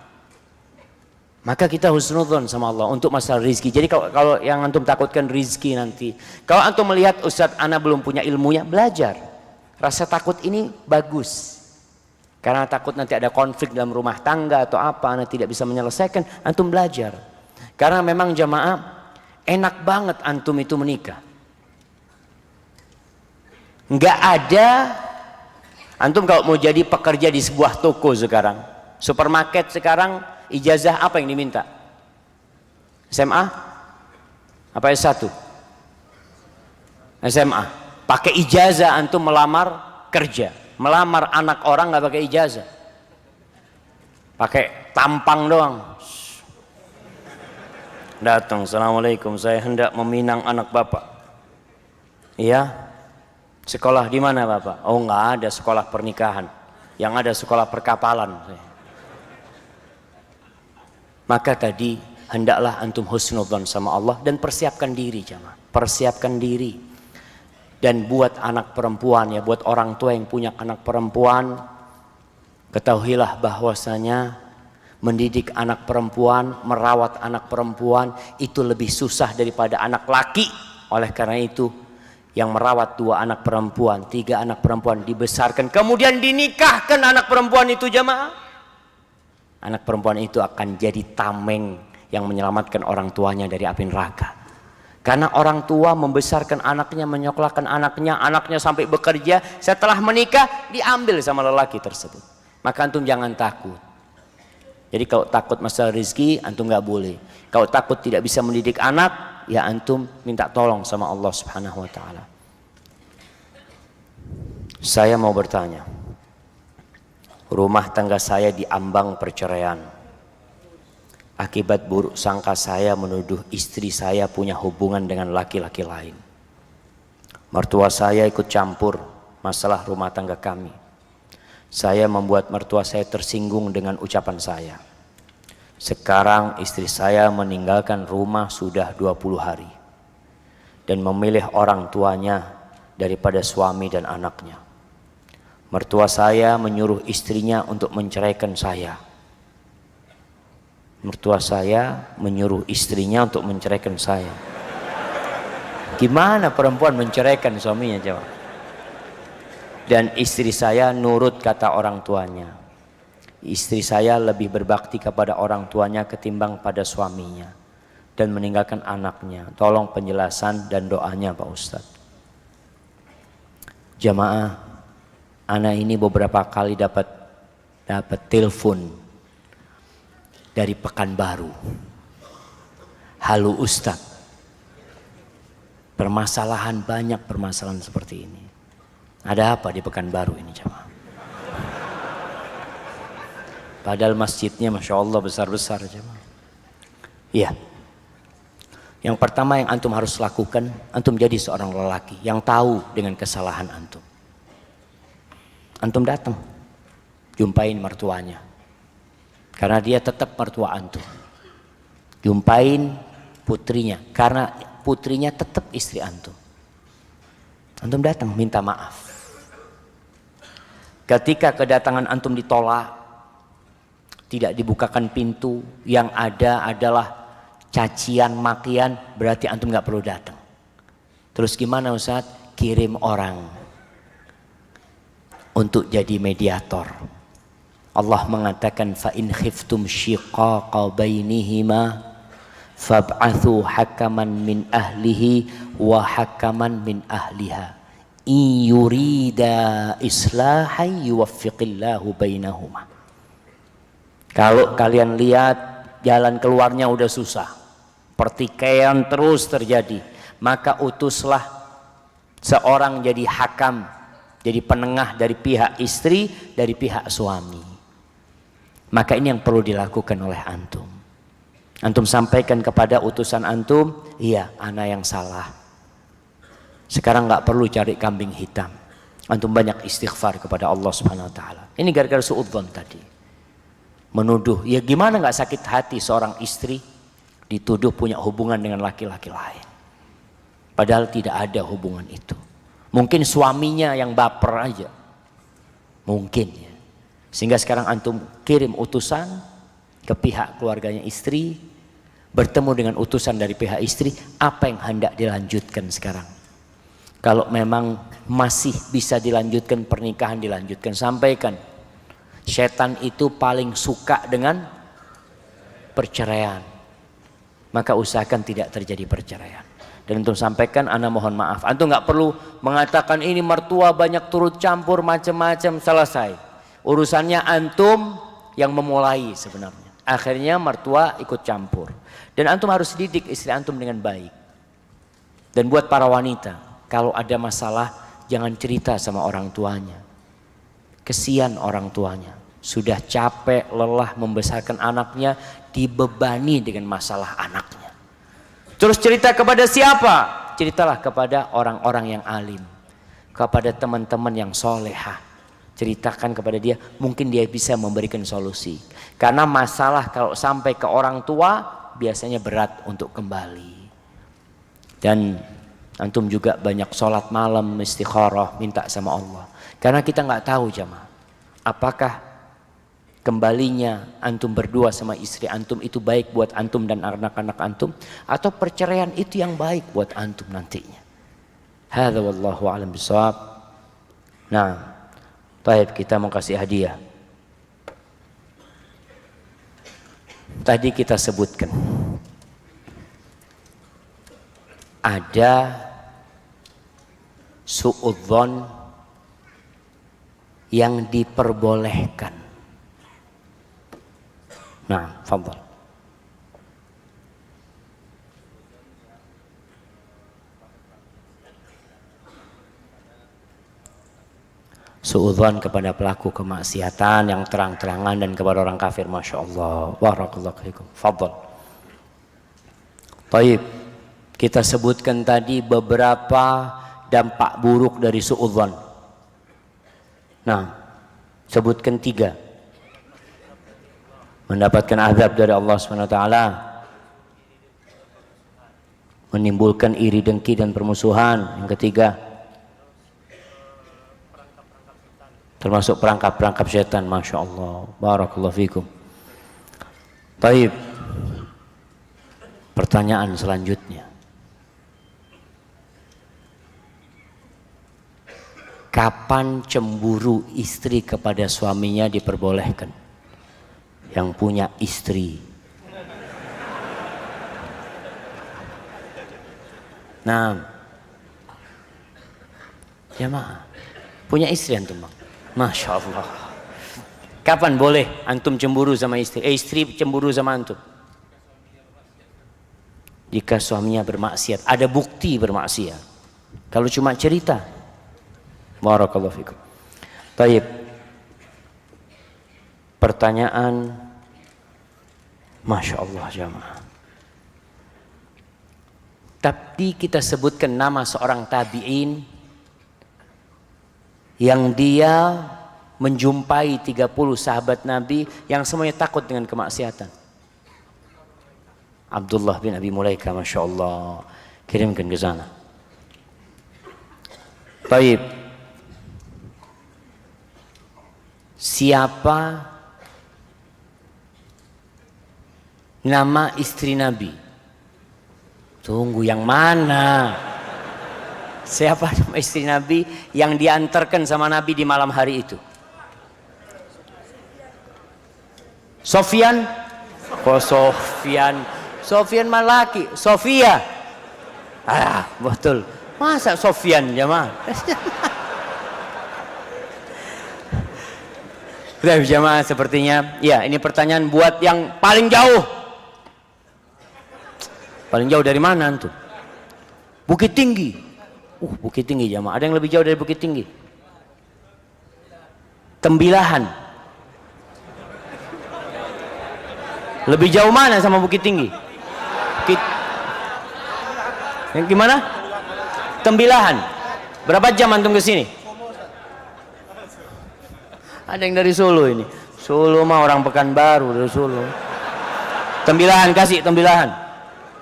Maka kita husnudzon sama Allah untuk masalah rizki. Jadi kalau yang antum takutkan rizki nanti, kalau antum melihat Ustaz ana belum punya ilmunya, belajar. Rasa takut ini bagus, karena takut nanti ada konflik dalam rumah tangga atau apa, ana tidak bisa menyelesaikan, antum belajar. Karena memang jamaah enak banget antum itu menikah. Nggak ada antum kalau mau jadi pekerja di sebuah toko sekarang, supermarket sekarang, ijazah apa yang diminta? SMA? Apa S1? SMA. Pakai ijazah antum melamar kerja. Melamar anak orang nggak pakai ijazah. Pakai tampang doang. Datang, Assalamualaikum, saya hendak meminang anak bapak. Iya. Sekolah di mana bapak? Oh nggak ada sekolah pernikahan. Yang ada sekolah perkapalan. Maka tadi hendaklah antum husnudzon sama Allah dan persiapkan diri jamaah. Persiapkan diri. Dan buat anak perempuan ya, buat orang tua yang punya anak perempuan, ketahuilah bahwasanya mendidik anak perempuan, merawat anak perempuan itu lebih susah daripada anak laki. Oleh karena itu, yang merawat 2 anak perempuan, 3 anak perempuan dibesarkan, kemudian dinikahkan anak perempuan itu jamaah, anak perempuan itu akan jadi tameng yang menyelamatkan orang tuanya dari api neraka. Karena orang tua membesarkan anaknya, menyekolahkan anaknya, anaknya sampai bekerja, setelah menikah diambil sama lelaki tersebut. Maka antum jangan takut. Jadi kalau takut masalah rezeki, antum nggak boleh. Kalau takut tidak bisa mendidik anak, ya antum minta tolong sama Allah Subhanahu wa taala. Saya mau bertanya. Rumah tangga saya diambang perceraian. Akibat buruk sangka saya menuduh istri saya punya hubungan dengan laki-laki lain. Mertua saya ikut campur masalah rumah tangga kami. Saya membuat mertua saya tersinggung dengan ucapan saya. Sekarang istri saya meninggalkan rumah sudah 20 hari. Dan memilih orang tuanya daripada suami dan anaknya. Mertua saya menyuruh istrinya untuk menceraikan saya. Mertua saya menyuruh istrinya untuk menceraikan saya. Gimana perempuan menceraikan suaminya coba? Dan istri saya nurut kata orang tuanya. Istri saya lebih berbakti kepada orang tuanya ketimbang pada suaminya. Dan meninggalkan anaknya. Tolong penjelasan dan doanya Pak Ustadz. Jamaah, anak ini beberapa kali dapat telepon dari Pekanbaru. Halo Ustadz, permasalahan banyak permasalahan seperti ini. Ada apa di Pekanbaru ini jemaah? Padahal masjidnya Masya Allah besar-besar jemaah. Iya. Yang pertama yang antum harus lakukan, antum jadi seorang lelaki yang tahu dengan kesalahan antum. Antum datang, jumpain mertuanya. Karena dia tetap mertua antum. Jumpain putrinya, karena putrinya tetap istri antum. Antum datang minta maaf. Ketika kedatangan antum ditolak, tidak dibukakan pintu, yang ada adalah cacian, makian, berarti antum nggak perlu datang. Terus gimana Ustaz? Kirim orang untuk jadi mediator. Allah mengatakan fa in khiftum shiqaqa bainihima fab'athu hakaman min ahlihi wa hakaman min ahliha in yurida islahan yuwaffiqillahu bainahuma. Kalau kalian lihat jalan keluarnya udah susah, pertikaian terus terjadi, maka utuslah seorang jadi hakam, jadi penengah dari pihak istri, dari pihak suami. Maka ini yang perlu dilakukan oleh antum. Antum sampaikan kepada utusan antum, iya, ana yang salah. Sekarang nggak perlu cari kambing hitam. Antum banyak istighfar kepada Allah Subhanahu Wa Taala. Ini gara-gara suudzon tadi. Menuduh, ya gimana nggak sakit hati seorang istri dituduh punya hubungan dengan laki-laki lain. Padahal tidak ada hubungan itu. Mungkin suaminya yang baper aja. Mungkin ya. Sehingga sekarang antum kirim utusan ke pihak keluarganya istri, bertemu dengan utusan dari pihak istri, apa yang hendak dilanjutkan sekarang? Kalau memang masih bisa dilanjutkan pernikahan, dilanjutkan, sampaikan. Setan itu paling suka dengan perceraian. Maka usahakan tidak terjadi perceraian. Dan untuk sampaikan, ana mohon maaf. Antum nggak perlu mengatakan ini mertua banyak turut campur macam-macam, selesai. Urusannya antum yang memulai sebenarnya. Akhirnya mertua ikut campur. Dan antum harus didik istri antum dengan baik. Dan buat para wanita, kalau ada masalah jangan cerita sama orang tuanya. Kesian orang tuanya. Sudah capek, lelah membesarkan anaknya, dibebani dengan masalah anaknya. Terus cerita kepada siapa? Ceritalah kepada orang-orang yang alim, kepada teman-teman yang solehah. Ceritakan kepada dia, mungkin dia bisa memberikan solusi. Karena masalah kalau sampai ke orang tua biasanya berat untuk kembali. Dan antum juga banyak sholat malam, istikharah, minta sama Allah. Karena kita nggak tahu jamaah, apakah kembalinya antum berdua sama istri antum itu baik buat antum dan anak-anak antum, atau perceraian itu yang baik buat antum nantinya. Hadza wallahu a'lam bishawab. Nah, baik, kita mau kasih hadiah. Tadi kita sebutkan ada suudzon yang diperbolehkan. Nah, fadhal. Suudzon kepada pelaku kemaksiatan yang terang-terangan dan kepada orang kafir, masya Allah. Barakallahu fiikum. Fadhal. Baik, kita sebutkan tadi beberapa dampak buruk dari suudzon. Nah, sebutkan 3. Mendapatkan azab dari Allah SWT, menimbulkan iri dengki dan permusuhan. Yang ketiga, termasuk perangkap-perangkap setan. Masya Allah. Barakallahu fikum. Baik, pertanyaan selanjutnya, kapan cemburu istri kepada suaminya diperbolehkan? Yang punya istri. Nah, jamaah, punya istri antum bang? Masya Allah. Kapan boleh antum cemburu sama istri? Istri cemburu sama antum? Jika suaminya bermaksiat, ada bukti bermaksiat. Kalau cuma cerita, barakallahu fikum. Baik. Pertanyaan, masya Allah jamaah. Tapi kita sebutkan nama seorang tabi'in yang dia menjumpai 30 sahabat Nabi yang semuanya takut dengan kemaksiatan. Abdullah bin Abi Mulaika, masya Allah. Kirimkan ke sana. Baik. Siapa nama istri Nabi? Tunggu, yang mana? Siapa nama istri Nabi yang diantarkan sama Nabi di malam hari itu? Sofyan? Oh, Sofyan. Sofyan malaki. Sofia. Ah, betul. Masa Sofyan jamaah? Sudah jamaah sepertinya. Ya, ini pertanyaan buat yang paling jauh. Paling jauh dari mana antum? Bukit Tinggi. Bukit Tinggi jamaah. Ada yang lebih jauh dari Bukit Tinggi? Tembilahan. Lebih jauh mana sama Bukit Tinggi? Yang gimana? Tembilahan. Berapa jam antum ke sini? Ada yang dari Solo ini. Solo mah orang Pekanbaru dari Solo. Tembilahan, kasih Tembilahan.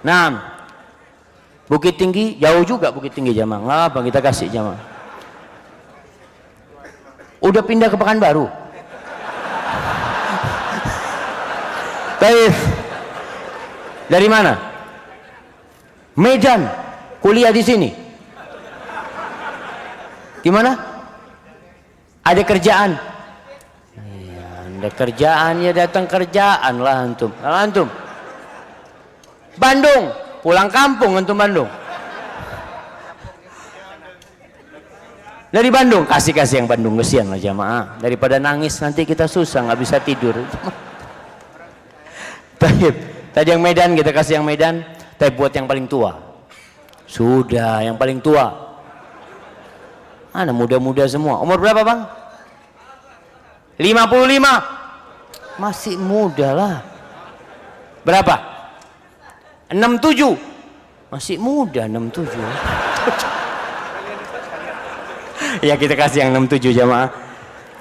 Nah, Bukit Tinggi jauh juga Bukit Tinggi jamaah. Ngapa kita kasih jamaah? Udah pindah ke Pekanbaru. Baik. Dari mana? Medan. Kuliah di sini. Gimana? Ada kerjaan? Ya, ada kerjaan ya datang kerjaan lah antum. Kalau antum Bandung, pulang kampung antum Bandung. Dari Bandung, kasih yang Bandung, kesian lah jamaah. Daripada nangis nanti kita susah nggak bisa tidur. Tadi yang Medan kita kasih yang Medan. Tapi buat yang paling tua. Sudah yang paling tua. Mana muda-muda semua. Umur berapa bang? 55. Masih muda lah. Berapa? 67. Masih muda 67. Ya kita kasih yang 67 jamaah.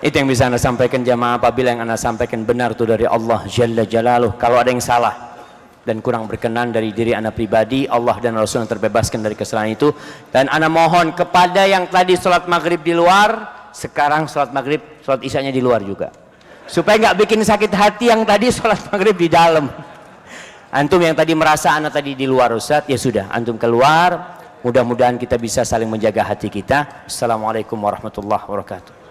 Itu yang bisa anda sampaikan jamaah. Apabila yang anda sampaikan benar itu dari Allah Jalla Jalaluh. Kalau ada yang salah dan kurang berkenan dari diri anda pribadi, Allah dan Rasul yang terbebaskan dari kesalahan itu. Dan anda mohon kepada yang tadi sholat maghrib di luar, sekarang sholat maghrib, sholat isyanya di luar juga, supaya nggak bikin sakit hati yang tadi sholat maghrib di dalam. Antum yang tadi merasa anda tadi di luar Ustaz, ya sudah antum keluar. Mudah-mudahan kita bisa saling menjaga hati kita. Assalamualaikum warahmatullahi wabarakatuh.